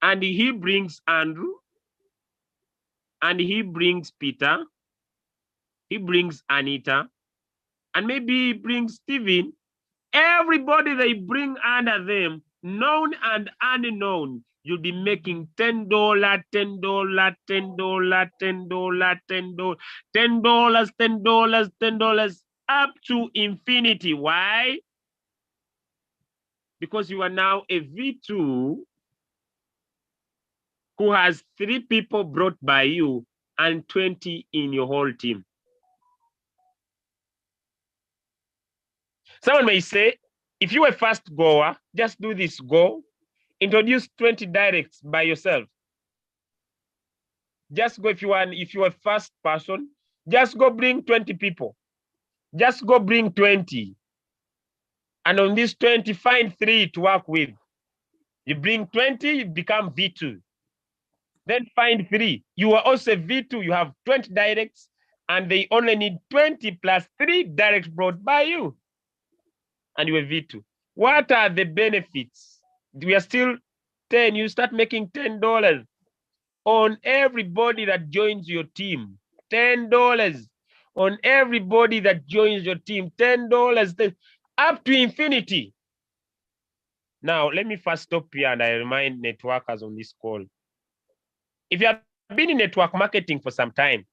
and he brings Andrew, and he brings Peter, he brings Anita, and maybe he brings Stephen, everybody they bring under them, known and unknown, you'll be making $10, $10, $10, $10, $10, $10, $10, $10, up to infinity. Why? Because you are now a V2 who has 3 people brought by you and 20 in your whole team. Someone may say, if you are a fast goer, just do this go. Introduce 20 directs by yourself. Just go if you are a fast person, just go bring 20 people. Just go bring 20. And on these 20, find 3 to work with. You bring 20, you become V2. Then find 3. You are also V2, you have 20 directs, and they only need 20 plus 3 directs brought by you. And you are V2. What are the benefits? We are still 10. You start making $10 on everybody that joins your team. $10 on everybody that joins your team. $10 up to infinity. Now, let me first stop here and I remind networkers on this call. If you have been in network marketing for some time,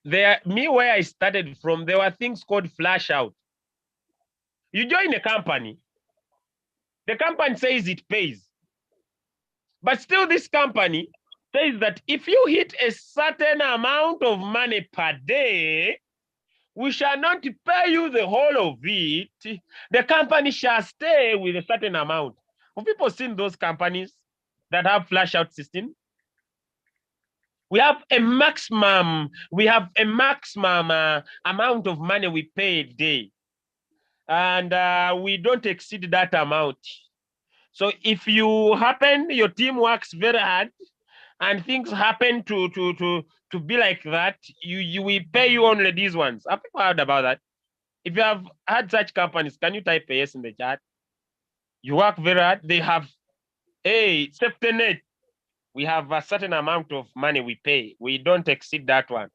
where I started from, there were things called flash out. You join a company, the company says it pays. But still this company says that if you hit a certain amount of money per day, we shall not pay you the whole of it. The company shall stay with a certain amount. Have people seen those companies that have flash out system? We have a maximum amount of money we pay a day, and we don't exceed that amount. So if your team works very hard, and things happen to be like that, you will pay you only these ones. Have people heard about that? If you have had such companies, can you type a yes in the chat? You work very hard. They have a safety net. We have a certain amount of money we pay. We don't exceed that one.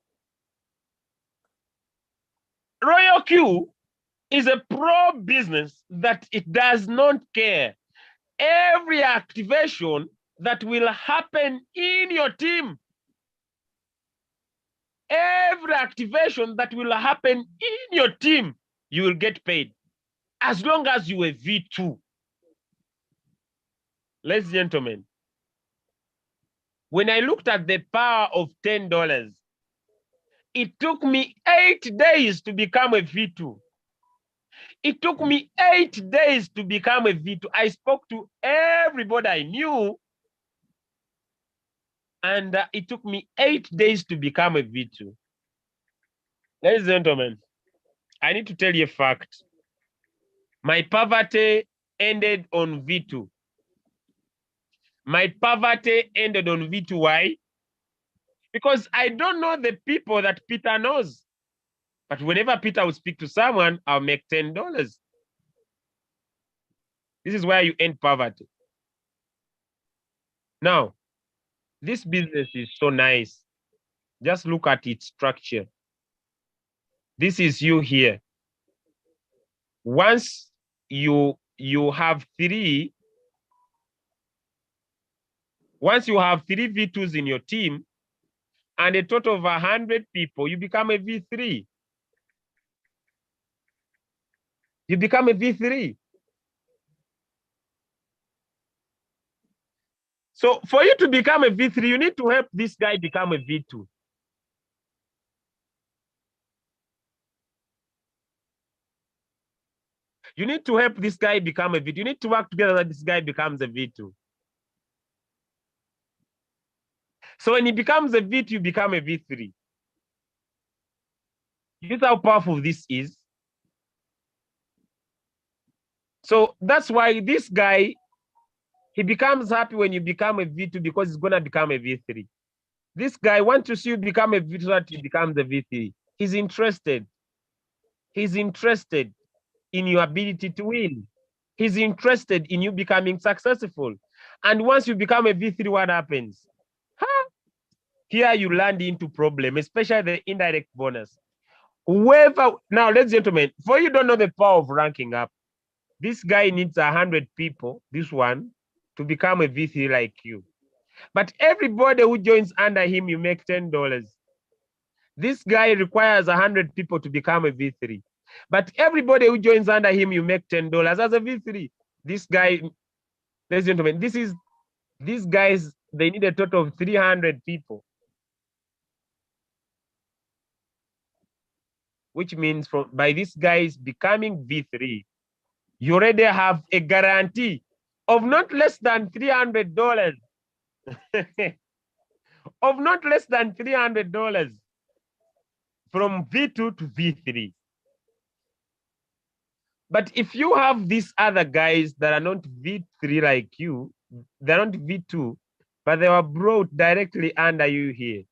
Royalq is a pro business that it does not care. Every activation that will happen in your team, every activation that will happen in your team, you will get paid as long as you are V2. Ladies and gentlemen, when I looked at the power of $10, it took me 8 days to become a V2. It took me 8 days to become a V2. I spoke to everybody I knew, and it took me 8 days to become a V2. Ladies and gentlemen, I need to tell you a fact. My poverty ended on V2. My poverty ended on V2. Why? Because I don't know the people that Peter knows. But whenever Peter will speak to someone, I'll make $10. This is where you end poverty. Now, this business is so nice. Just look at its structure. This is you here. Once you have three V2s in your team and a total of 100 people, you become a V3. You become a V3. So for you to become a V3, you need to help this guy become a V2. You need to help this guy become a V2. You need to work together that this guy becomes a V2. So when he becomes a V2, you become a V3. This is how powerful this is. So that's why this guy, he becomes happy when you become a V2 because he's going to become a V3. This guy wants to see you become a V2 so that he becomes a V3. He's interested. He's interested in your ability to win. He's interested in you becoming successful. And once you become a V3, what happens? Here you land into problem, especially the indirect bonus. Whoever, now, ladies and gentlemen, for you don't know the power of ranking up, this guy needs 100 people, this one, to become a V3 like you. But everybody who joins under him, you make $10. This guy requires 100 people to become a V3. But everybody who joins under him, you make $10 as a V3. This guy, ladies and gentlemen, these guys, they need a total of 300 people. Which means by this guy's becoming V3, you already have a guarantee of not less than $300. Of not less than $300 from V2 to V3. But if you have these other guys that are not V3 like you, they're not V2, but they were brought directly under you here.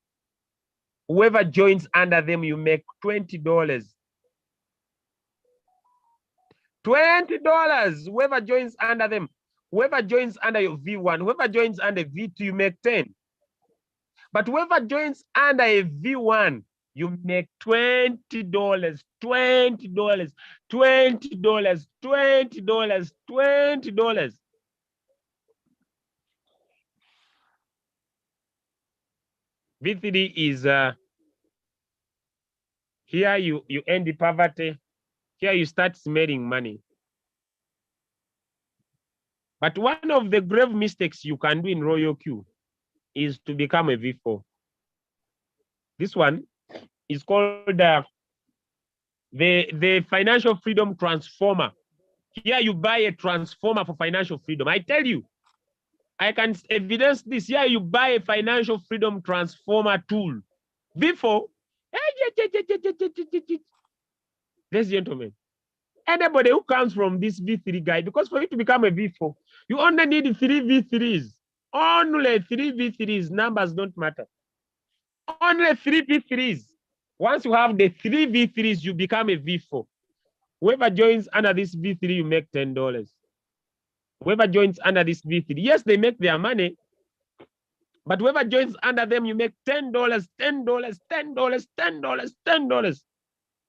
Whoever joins under them, you make $20. $20. Whoever joins under them, whoever joins under your V1, whoever joins under V2, you make 10. But whoever joins under a V1, you make $20, $20, $20, $20, $20. V3 is here you end the poverty. Here you start smelling money. But one of the grave mistakes you can do in Royalq is to become a V4. This one is called the financial freedom transformer. Here you buy a transformer for financial freedom. I tell you, I can evidence this. Here you buy a financial freedom transformer tool. V4, ladies and gentlemen, anybody who comes from this V3 guy, because for you to become a V4, you only need 3 V3s. Only 3 V3s. Numbers don't matter. Only 3 V3s. Once you have the 3 V3s, you become a V4. Whoever joins under this V3, you make $10. Whoever joins under this V3, yes, they make their money, but whoever joins under them, you make $10, $10, $10, $10, $10.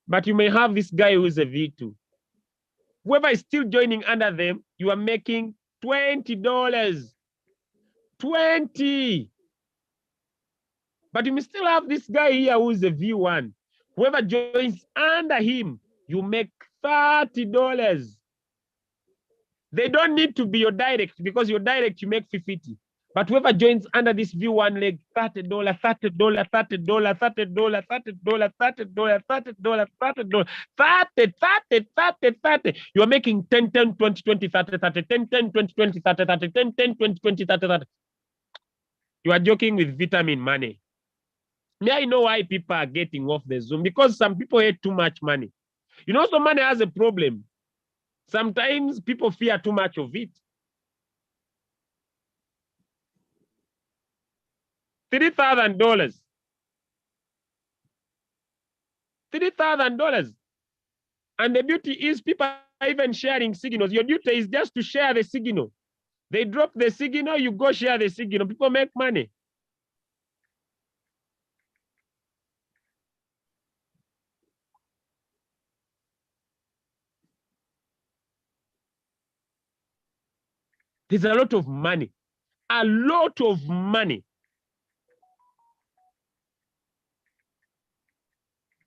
But you may have this guy who is a V2. Whoever is still joining under them, you are making $20. 20. But you may still have this guy here who is a V1. Whoever joins under him, you make $30. They don't need to be your direct, because your direct you make 50. But whoever joins under this V1 leg, $30, $30, $30, $30, $30, $30, $30, $30, $30, $30, $30, $30. You are making 10, 10, 20, 20, 30, 30, 10, 10, 20, 20, 30, 30, 10, 10, 20, 20, 30, 30. You are joking with vitamin money. May I know why people are getting off the Zoom? Because some people hate too much money. You know, so money has a problem. Sometimes people fear too much of it. $3,000. $3,000. And the beauty is people are even sharing signals. Your duty is just to share the signal. They drop the signal, you go share the signal. People make money. There's a lot of money. A lot of money.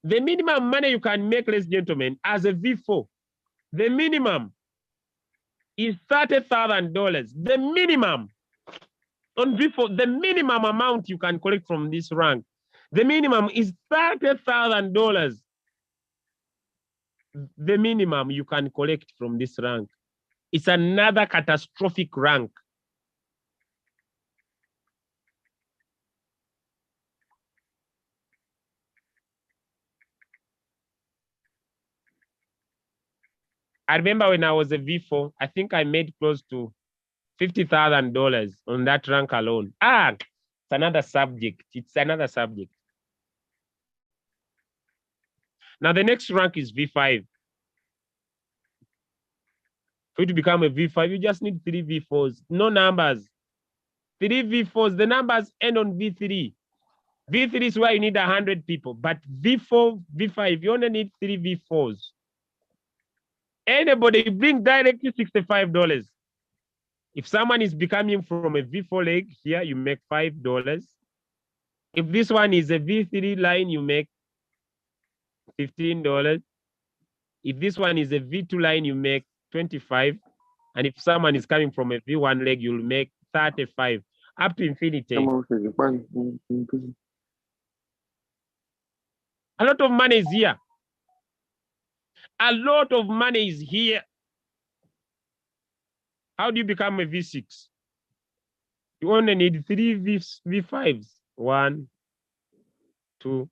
The minimum money you can make, ladies and gentlemen, as a V4, the minimum is $30,000. The minimum on V4, the minimum amount you can collect from this rank, the minimum is $30,000. The minimum you can collect from this rank. It's another catastrophic rank. I remember when I was a V4, I think I made close to $50,000 on that rank alone. It's another subject. It's another subject. Now the next rank is V5. For you to become a V5, you just need 3 V4s. No numbers. 3 V4s. The numbers end on V3. V3 is where you need 100 people. But V4, V5, you only need 3 V4s. Anybody bring directly $65. If someone is becoming from a V4 leg, here you make $5. If this one is a V3 line, you make $15. If this one is a V2 line, you make 25. And if someone is coming from a V1 leg, you'll make 35 up to infinity. A lot of money is here. A lot of money is here. How do you become a V6? You only need 3 V5s. 1, 2.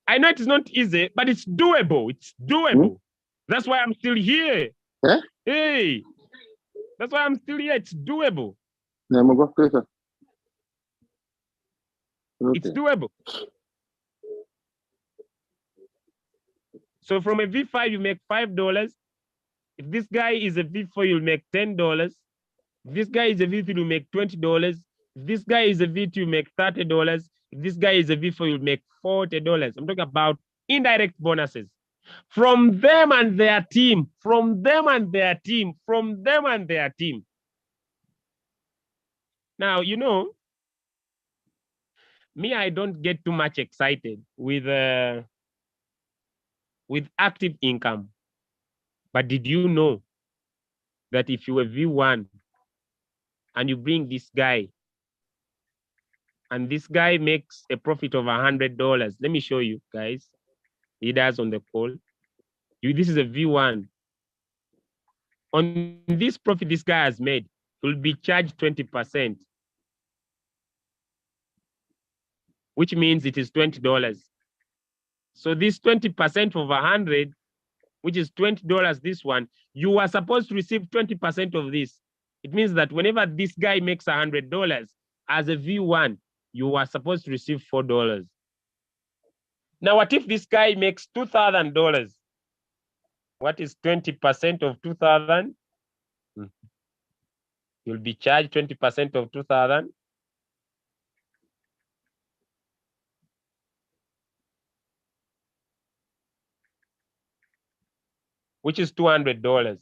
I know it's not easy, but it's doable. It's doable. That's why I'm still here. Hey, that's why I'm still here. It's doable. It's doable. So from a V5, you make $5. If this guy is a V4, you'll make $10. If this guy is a V3, you'll make $20. If this guy is a V2, you make $30. If this guy is a V4, you'll make $40. I'm talking about indirect bonuses. From them and their team, from them and their team, from them and their team. Now, you know, me, I don't get too much excited with active income. But did you know that if you were V1 and you bring this guy and this guy makes a profit of $100. Let me show you guys. Leaders on the call. This is a V1. On this profit this guy has made, he will be charged 20%, which means it is $20. So this 20% of 100, which is $20, this one, you are supposed to receive 20% of this. It means that whenever this guy makes $100 as a V1, you are supposed to receive $4. Now, what if this guy makes $2,000? What is 20% of 2,000? You'll be charged 20% of 2,000. Which is $200.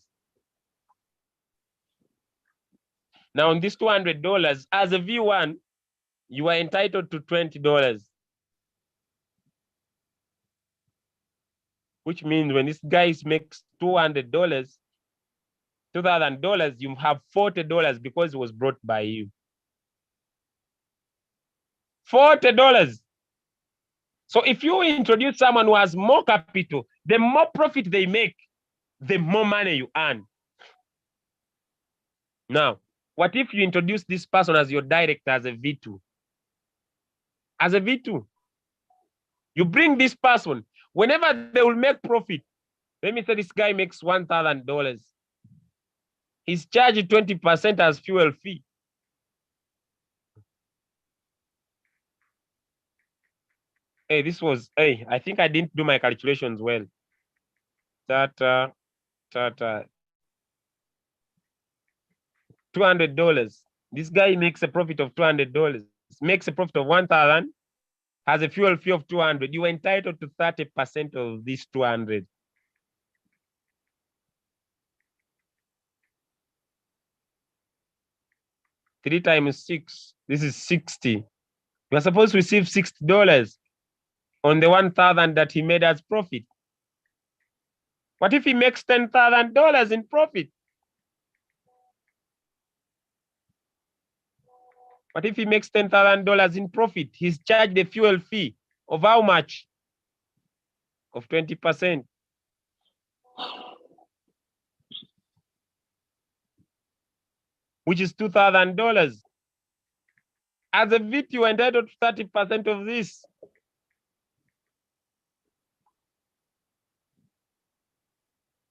Now, on this $200, as a V1, you are entitled to $20. Which means when this guy makes $200, $2,000, you have $40 because it was brought by you. $40. So if you introduce someone who has more capital, the more profit they make, the more money you earn. Now, what if you introduce this person as your director as a V2? As a V2, you bring this person, whenever they will make profit, let me say this guy makes $1,000. He's charged 20% as fuel fee. Hey, I think I didn't do my calculations well. $200. This guy makes a profit of $200, makes a profit of 1,000, has a fuel fee of 200. You are entitled to 30% of this 200. Three times 6, this is 60. You are supposed to receive $60 on the 1,000 that he made as profit. What if he makes $10,000 in profit? What if he makes $10,000 in profit? He's charged a fuel fee of how much? Of 20%. Which is $2,000. As a VT, you are entitled to 30% of this.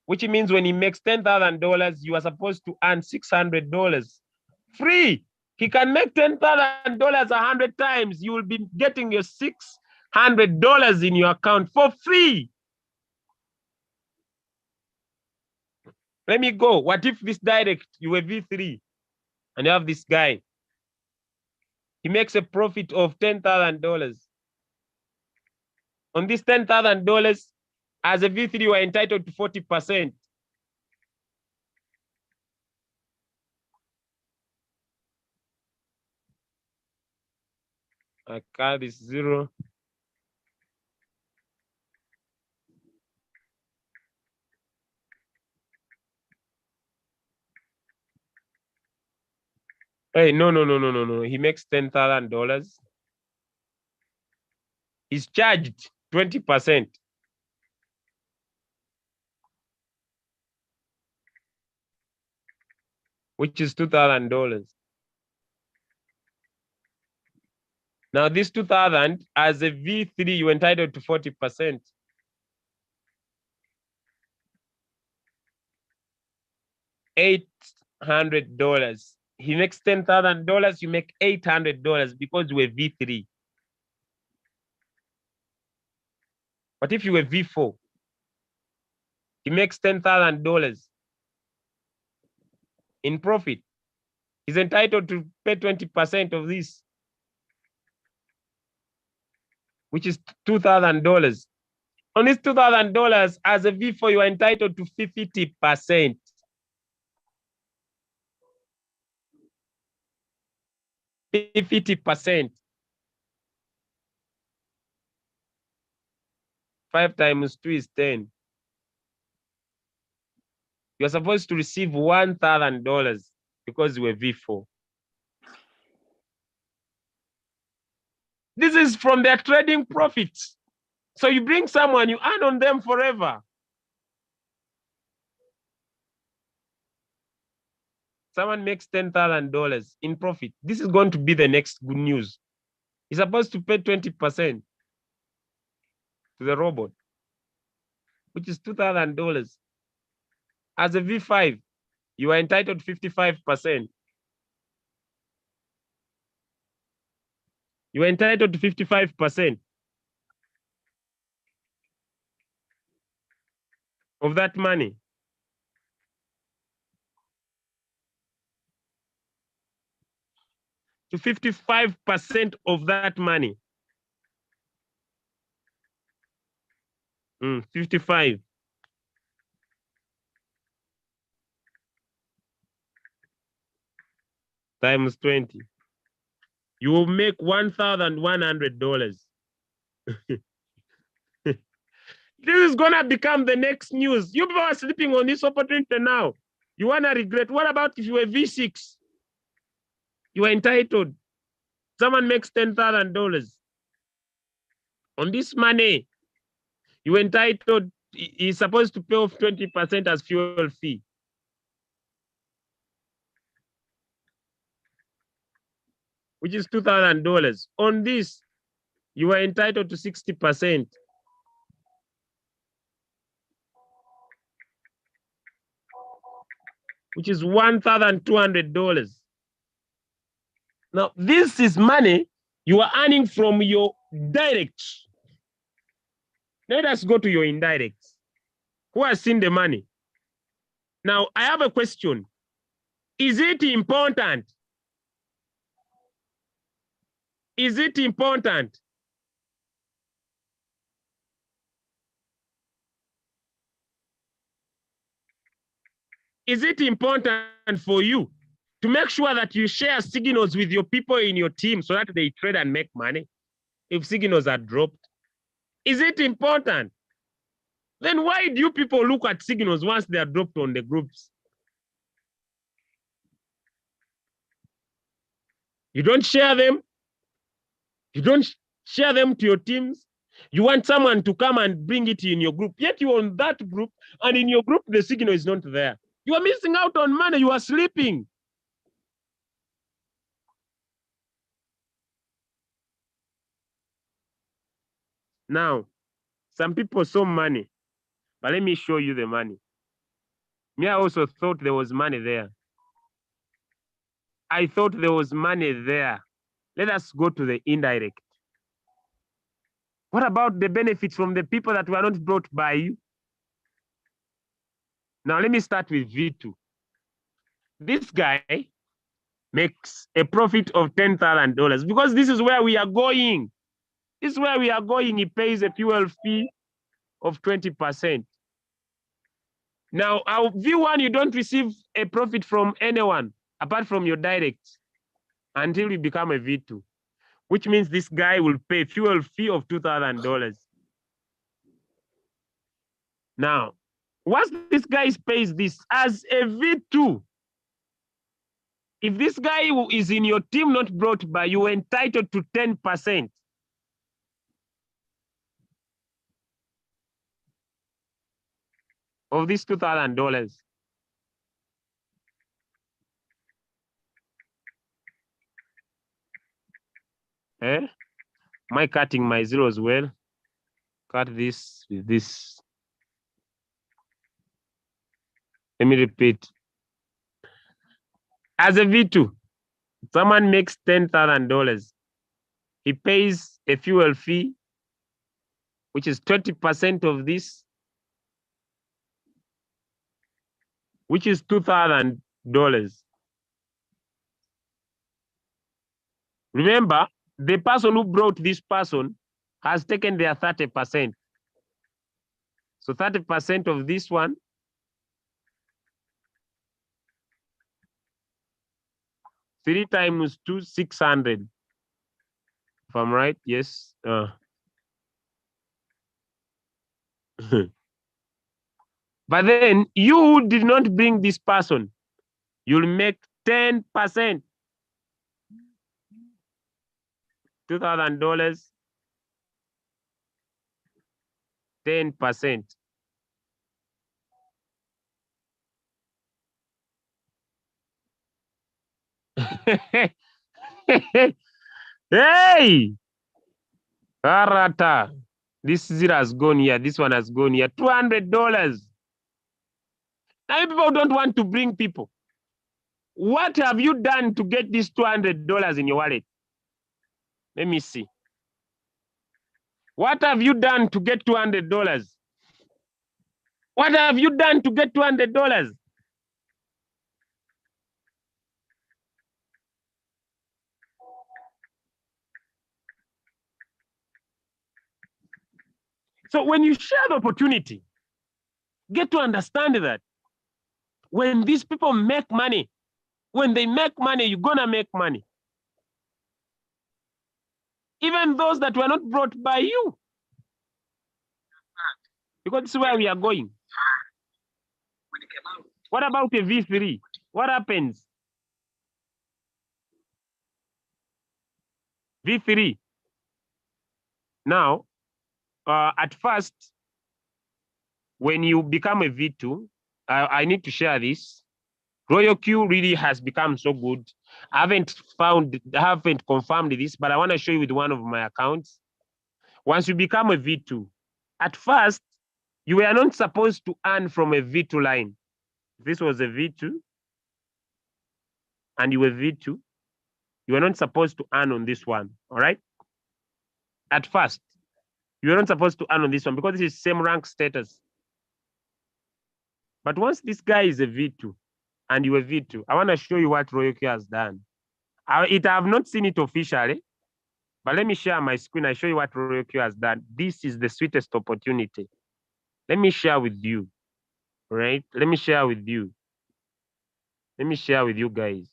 Which means when he makes $10,000, you are supposed to earn $600 free. He can make $10,000 100 times. You will be getting your $600 in your account for free. Let me go. What if this direct, you were V3 and you have this guy? He makes a profit of $10,000. On this $10,000, as a V3, you are entitled to 40%. I call this 0. Hey, no. He makes $10,000. He's charged 20%. Which is $2,000. Now, this 2,000, as a V3, you're entitled to 40%. $800. He makes $10,000, you make $800 because you were V3. What if you were V4? He makes $10,000 in profit. He's entitled to pay 20% of this, which is $2,000. On this $2,000, as a V4, you are entitled to 50%. 50%. 5 times 2 is 10. You're supposed to receive $1,000 because you were V4. This is from their trading profits. So you bring someone, you earn on them forever. Someone makes $10,000 in profit. This is going to be the next good news. He's supposed to pay 20% to the robot, which is $2,000. As a V5, you are entitled 55%. You are entitled to 55% of that money. To 55% of that money. 55 times 20. You will make $1,100. This is gonna become the next news. You people are sleeping on this opportunity now. You wanna regret. What about if you were V6? You are entitled. Someone makes $10,000. On this money, you are entitled, he's supposed to pay off 20% as fuel fee. Which is $2,000. On this, you are entitled to 60%. Which is $1,200. Now, this is money you are earning from your direct. Let us go to your indirect. Who has seen the money? Now, I have a question. Is it important? Is it important? Is it important for you to make sure that you share signals with your people in your team so that they trade and make money if signals are dropped? Is it important? Then why do you people look at signals once they are dropped on the groups? You don't share them. You don't share them to your teams. You want someone to come and bring it in your group, yet you're on that group, and in your group, the signal is not there. You are missing out on money. You are sleeping. Now, some people saw money, but let me show you the money. Me, I also thought there was money there. I thought there was money there. Let us go to the indirect. What about the benefits from the people that were not brought by you? Now, let me start with V2. This guy makes a profit of $10,000 because this is where we are going. This is where we are going. He pays a fuel fee of 20%. Now, our V1, you don't receive a profit from anyone apart from your direct until you become a V2, which means this guy will pay fuel fee of $2,000. Now, once this guy pays this as a V2, if this guy is in your team not brought by you, entitled to 10% of this $2,000. Am I cutting my zeros well? Cut this with this. Let me repeat. As a V2, someone makes $10,000. He pays a fuel fee, which is 20% of this, which is $2,000. Remember, the person who brought this person has taken their 30%. So 30% of this one, 3 times 2, 600. If I'm right, yes. But then you did not bring this person. You'll make 10%. $2,000, 10%. Hey! Karata. This zero has gone here. This one has gone here. $200. Now people don't want to bring people. What have you done to get this $200 in your wallet? Let me see. What have you done to get $200? What have you done to get $200? So when you share the opportunity, get to understand that when these people make money, when they make money, you're gonna make money. Even those that were not brought by you. Because this is where we are going. What about a V3? What happens? V3. Now, at first, when you become a V2, I need to share this. Royalq really has become so good. I haven't confirmed this, but I want to show you with one of my accounts. Once you become a V2, at first, you were not supposed to earn from a V2 line. This was a V2, and you were V2. You were not supposed to earn on this one, all right? At first, you were not supposed to earn on this one because this is same rank status. But once this guy is a V2 and you are V2, I want to show you what Royalq has done. I have not seen it officially, but let me share my screen. I show you what Royalq has done. This is the sweetest opportunity. Let me share with you, right? Let me share with you. Let me share with you guys.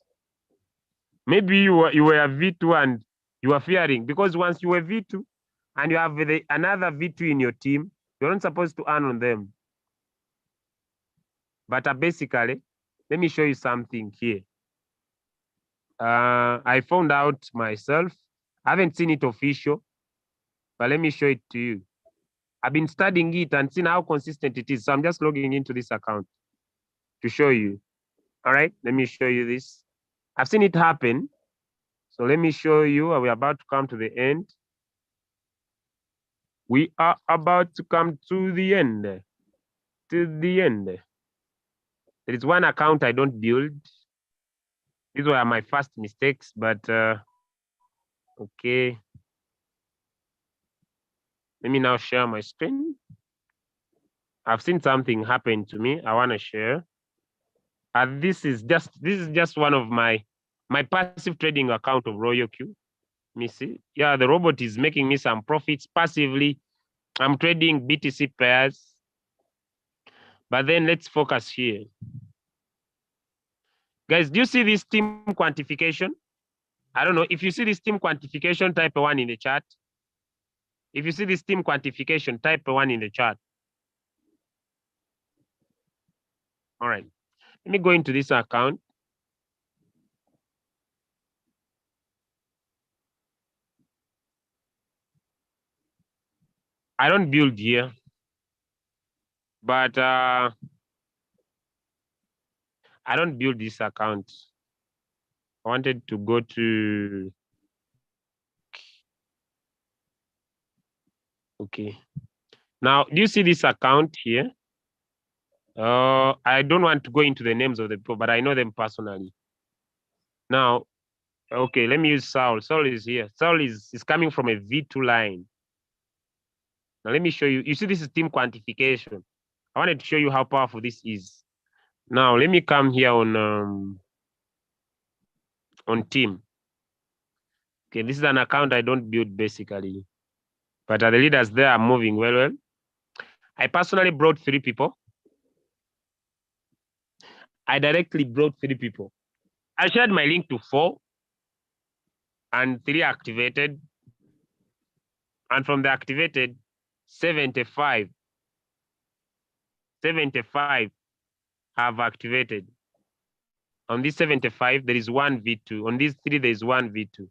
Maybe you were a V2 and you are fearing because once you were V2 and you have another V2 in your team, you're not supposed to earn on them. But basically, let me show you something here. I found out myself. I haven't seen it official, but let me show it to you. I've been studying it and seeing how consistent it is. So I'm just logging into this account to show you. All right, let me show you this. I've seen it happen. So let me show you. We're about to come to the end. We are about to come to the end. To the end. There is one account I don't build. These were my first mistakes, but okay. Let me now share my screen. I've seen something happen to me. I want to share. This is just one of my passive trading account of Royalq. Let me see. Yeah, the robot is making me some profits passively. I'm trading BTC pairs. But then let's focus here. Guys, do you see this team quantification? I don't know. If you see this team quantification, type 1 in the chat. If you see this team quantification, type 1 in the chat. All right. Let me go into this account. I don't build here, but I don't build this account. I wanted to go to, okay. Now, do you see this account here? I don't want to go into the names of the people, but I know them personally. Now, okay, let me use Saul. Saul is here. Saul is coming from a V2 line. Now, let me show you. You see, this is team quantification. I wanted to show you how powerful this is. Now, let me come here on team. Okay, this is an account I don't build basically, but the leaders there are moving well. I personally brought 3 people. I directly brought 3 people. I shared my link to 4 and 3 activated. And from the activated, 75 have activated. On this 75, there is 1 V2. On these 3, there is 1 V2.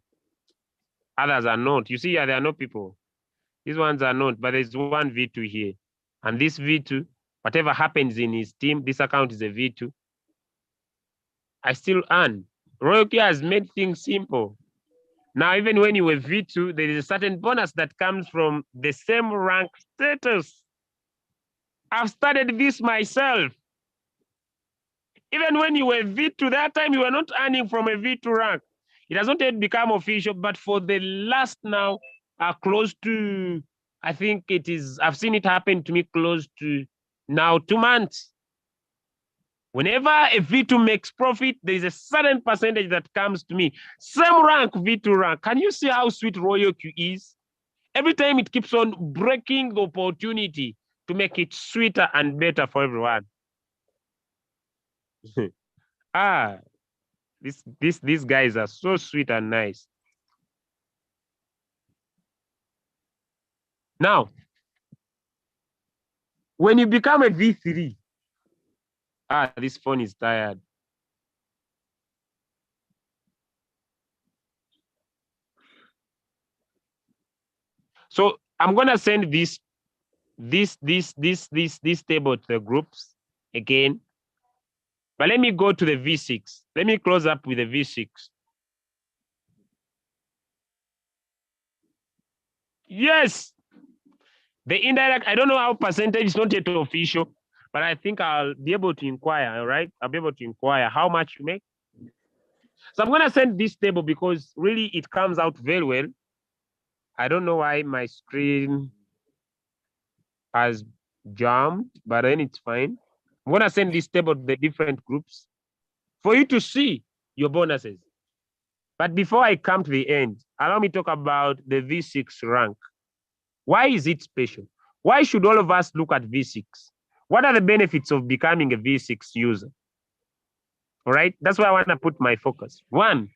Others are not. You see, there are no people. These ones are not, but there's one V2 here. And this V2, whatever happens in his team, this account is a V2. I still earn. Royalq has made things simple. Now, even when you were V2, there is a certain bonus that comes from the same rank status. I've started this myself. Even when you were V2, that time you were not earning from a V2 rank. It has not yet become official, but for the last now, close to, I think it is, I've seen it happen to me close to now 2 months. Whenever a V2 makes profit, there is a certain percentage that comes to me. Same rank, V2 rank. Can you see how sweet Royalq is? Every time it keeps on breaking the opportunity to make it sweeter and better for everyone. These guys are so sweet and nice. Now, when you become a V3, this phone is tired. So I'm gonna send this table to the groups again. But let me go to the V6. Let me close up with the V6. Yes. The indirect, I don't know how percentage is not yet official, but I think I'll be able to inquire, all right? I'll be able to inquire how much you make. So I'm going to send this table because really it comes out very well. I don't know why my screen has jammed, but then it's fine. I'm going to send this table to the different groups for you to see your bonuses. But before I come to the end, allow me to talk about the V6 rank. Why is it special? Why should all of us look at V6? What are the benefits of becoming a V6 user? All right, that's where I want to put my focus. One,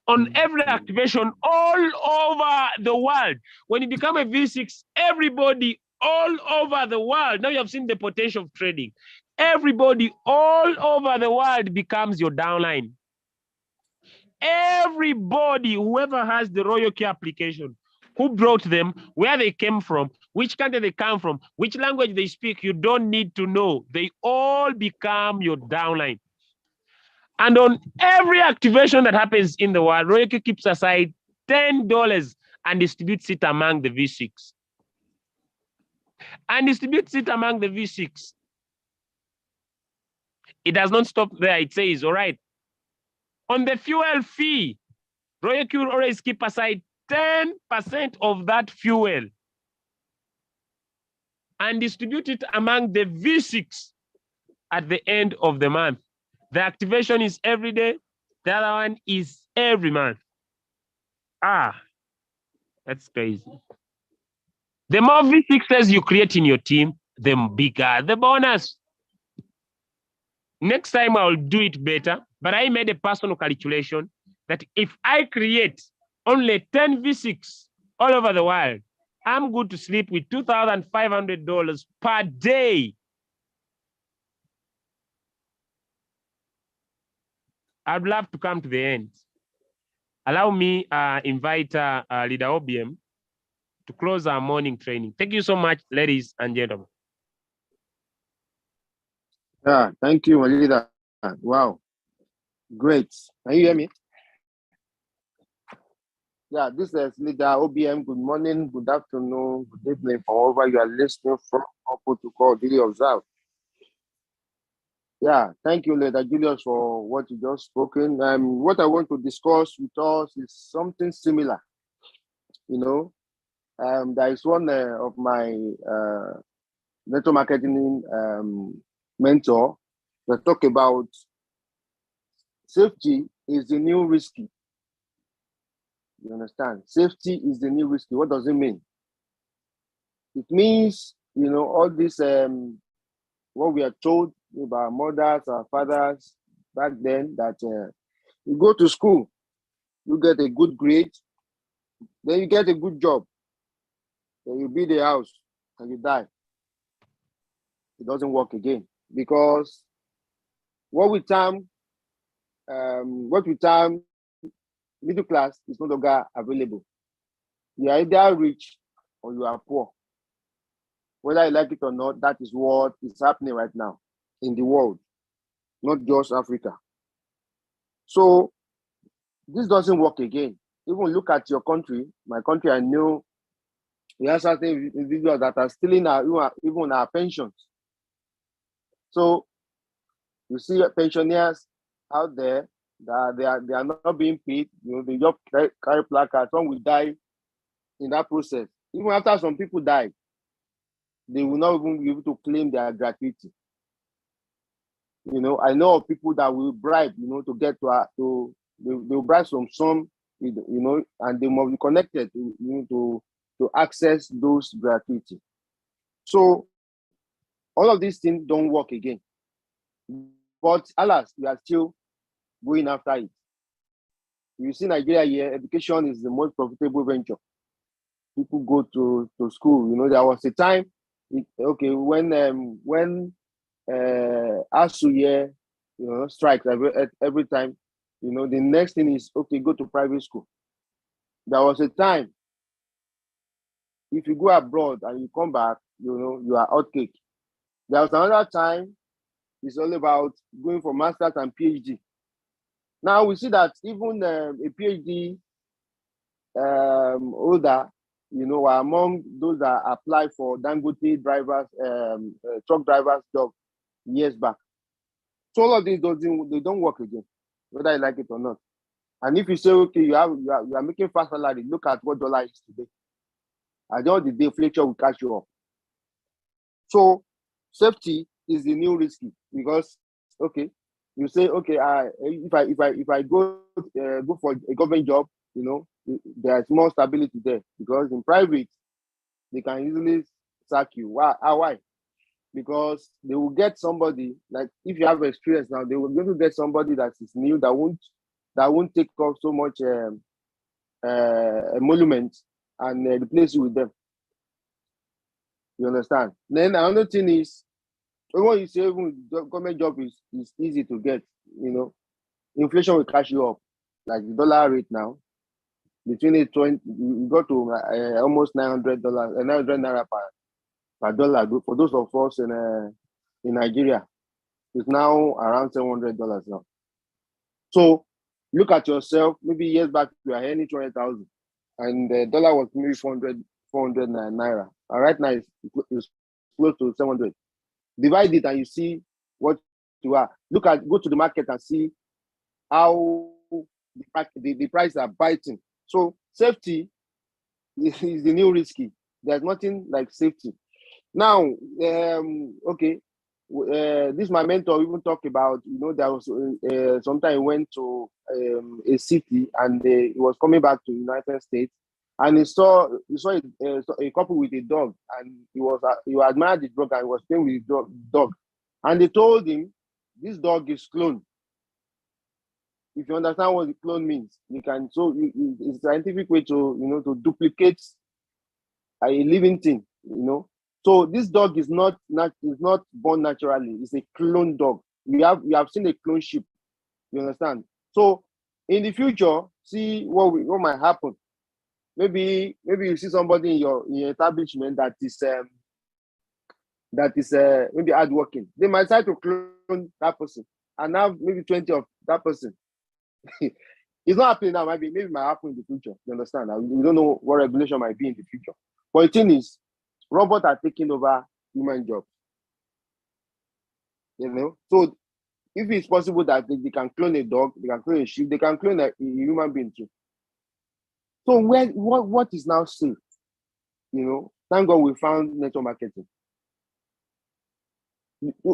on every activation all over the world. When you become a V6, everybody all over the world, now you have seen the potential of trading. Everybody all over the world becomes your downline. Everybody, whoever has the Royalq application, who brought them, where they came from, which country they come from, which language they speak, you don't need to know. They all become your downline. And on every activation that happens in the world, Royalq keeps aside $10 and distributes it among the V6. And distributes it among the V6. It does not stop there. It says, all right, on the fuel fee, Royalq will always keep aside 10% of that fuel and distribute it among the V6 at the end of the month. The activation is every day. The other one is every month. That's crazy. The more V6s you create in your team, the bigger the bonus. Next time I'll do it better, but I made a personal calculation that if I create only 10 V6 all over the world, I'm good to sleep with $2,500 per day. I'd love to come to the end. Allow me invite Leader OBM to close our morning training. Thank you so much, ladies and gentlemen. Yeah, thank you, my leader. Wow, great. Can you hear me? Yeah, this is Leader OBM. Good morning, good afternoon, good evening, however you are listening from or protocol daily observe. Yeah, thank you, Leader Julius, for what you just spoken. What I want to discuss with us is something similar. You know, there is one of my network marketing mentor that talk about safety is the new risky. You understand? Safety is the new risky. What does it mean? It means, you know, all this, what we are told about our mothers, our fathers back then, that you go to school, you get a good grade, then you get a good job, then you build a house and you die. It doesn't work again because what we term middle class is no longer available. You are either rich or you are poor. Whether you like it or not, that is what is happening right now in the world, not just Africa. So this doesn't work again. Even look at your country, my country. I know we have certain individuals that are stealing even our pensions. So you see pensioners out there that they are not being paid. You know, they just carry placards. Some will die in that process. Even after some people die, they will not even be able to claim their gratuity. You know, I know of people that will bribe, you know, to get they will bribe some, you know, and they must be connected to, you know, to access those gratuity. So all of these things don't work again. But alas, we are still going after it. You see, Nigeria here, education is the most profitable venture. People go to school. You know, there was a time, when ASU here, you know, strikes every time. You know, the next thing is okay, go to private school. There was a time, if you go abroad and you come back, you know, you are out cake. There was another time, it's all about going for masters and PhD. Now we see that even a PhD holder, you know, are among those that applied for Dangote drivers, truck drivers job years back. So all of these they don't work again, whether you like it or not. And if you say, okay, you are making fast salary, look at what dollar is today. At the end of the day, inflation will catch you up. So safety is the new risky, because okay, you say, okay, if I go for a government job, you know, there's more stability there, because in private they can easily sack you. Why? Because they will get somebody, like if you have experience now, they will going to get somebody that is new, that won't take off so much emolument, and replace you with them. You understand? Then another thing is, when you say even government job is easy to get, you know, inflation will catch you up. Like the dollar rate now, between 820, you go to almost $900, 900 naira per dollar. For those of us in Nigeria, it's now around $700 now. So look at yourself. Maybe years back you are earning 200,000, and the dollar was maybe 400 naira. And right now it's close to 700. Divide it and you see what you are. Go to the market and see how the prices are biting. So safety is the new risky. There's nothing like safety. Now, okay, this my mentor even talked about, you know, there was sometime he went to a city, and he was coming back to the United States, and he saw a couple with a dog, and he admired the dog, and he was playing with the dog, and they told him this dog is cloned. If you understand what the clone means, it's a scientific way to, you know, to duplicate a living thing, you know. So this dog is not born naturally. It's a clone dog. We have seen a clone sheep. You understand? So in the future, see what might happen. Maybe you see somebody in your establishment that is maybe hardworking. They might try to clone that person and have maybe 20 of that person. It's not happening now. Maybe it might happen in the future. You understand? We don't know what regulation might be in the future. But the thing is, robots are taking over human jobs. You know, so if it's possible that they can clone a dog, they can clone a sheep, they can clone a human being too. So what is now safe? You know, thank God we found network marketing.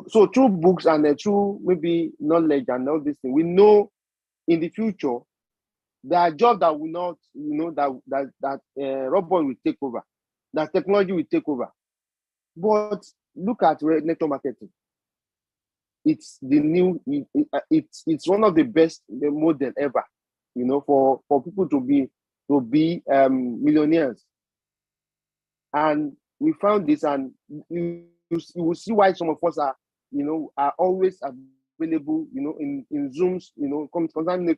So through books and through maybe knowledge and all this thing, we know in the future there are jobs that will not, you know, that robot will take over, that technology will take over. But look at network marketing. It's the new. It's one of the best model ever. You know, for people to be millionaires. And we found this, and you will see why some of us are, you know, are always available, you know, in Zooms, you know, concerning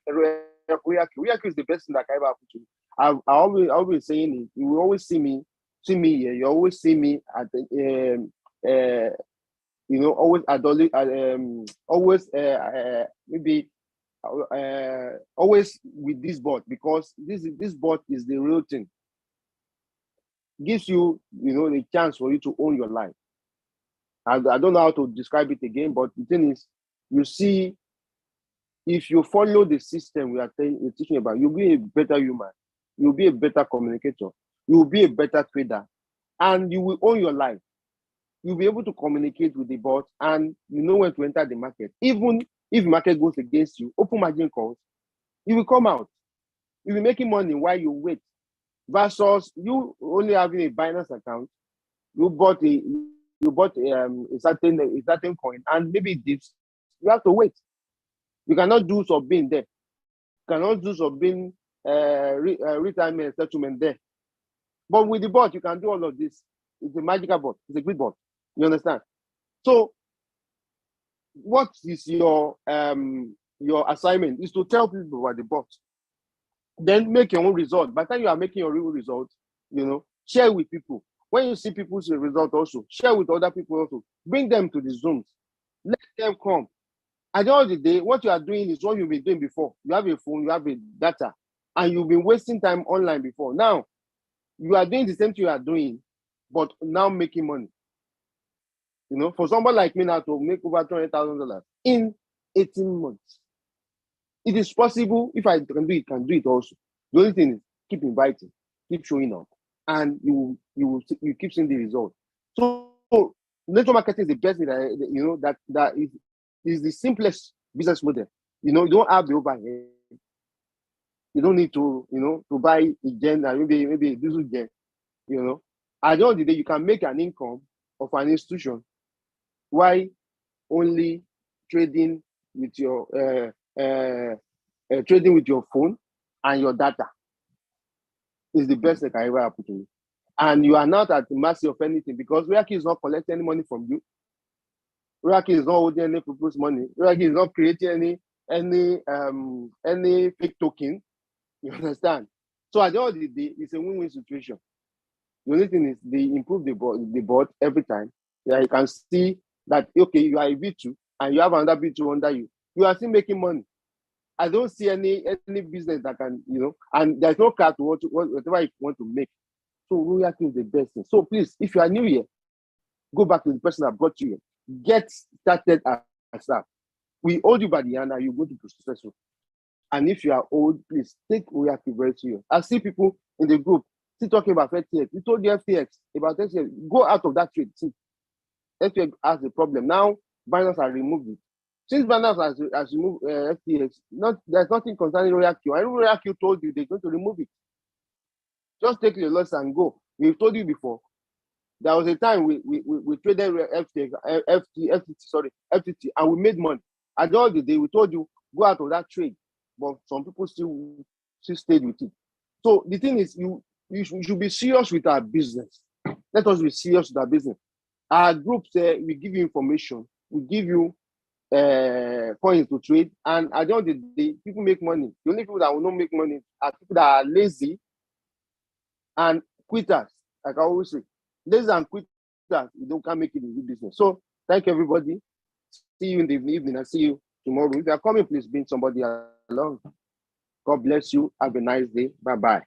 Royalq is the best thing that can ever happen to you. I always saying it. You will always see me here. You always see me at the always always maybe always with this bot, because this bot is the real thing. Gives you the chance for you to own your life. I don't know how to describe it again, but the thing is, you see, if you follow the system we're teaching about, you'll be a better human, you'll be a better communicator, you'll be a better trader, and you will own your life. You'll be able to communicate with the bot, and you know when to enter the market. Even if the market goes against you, open margin calls, you will come out. You'll be making money while you wait. Versus you only having a Binance account, you bought a certain coin, and maybe it dips. You have to wait. You cannot do something there. You cannot do something retirement settlement there. But with the bot, you can do all of this. It's a magical bot. It's a good bot. You understand? So, what is your assignment? Is to tell people about the bot. Then make your own result. By the time you are making your real result, share with people. When you see people's result also, share with other people also. Bring them to the Zooms. Let them come. At the end of the day, what you are doing is what you've been doing before. You have a phone, you have a data, and you've been wasting time online before. Now, you are doing the same thing you are doing, but now making money. For somebody like me now to make over $200,000 in 18 months. It is possible. If I can do it also. The only thing is keep inviting, keep showing up, and you keep seeing the result. So network marketing is the best thing that is the simplest business model. You don't have the overhead. You don't need to to buy a gen and maybe a diesel gen. At the end of the day, you can make an income of an institution while only trading with your phone and your data. Is the best that can ever happen to you. And you are not at the mercy of anything, because Royalq is not collecting any money from you. Royalq is not holding any people's money. Royalq is not creating any fake token. You understand? So at the end of the day, it's a win-win situation. The only thing is they improve the board every time. Yeah, you can see that you are a V2 and you have another V2 under you. You are still making money. I don't see any business that can, and there's no car to whatever you want to make. So Royalq is the best thing. So please, if you are new here, go back to the person that brought you here. Get started as that. We hold you by the hand and you're going to be successful. And if you are old, please take Royalq very serious. I see people in the group still talking about FTX. We told you FTX about FTX. Go out of that trade. See, FTX has a problem. Now, Binance has removed it. Since Binance has removed FTX, there's nothing concerning Royalq. I know Royalq told you they're going to remove it. Just take your loss and go. We've told you before. There was a time we traded FTT, and we made money. At the end of the day, we told you, go out of that trade. But some people still stayed with it. So the thing is, you should be serious with our business. Let us be serious with our business. Our group we give you information, we give you coins to trade, and at the end of the day, people make money. The only people that will not make money are people that are lazy and quitters. Like I always say, lazy and quitters, you can't make it in the business. So thank you, everybody. See you in the evening and see you tomorrow. If you are coming, please bring somebody along. God bless you. Have a nice day. Bye-bye.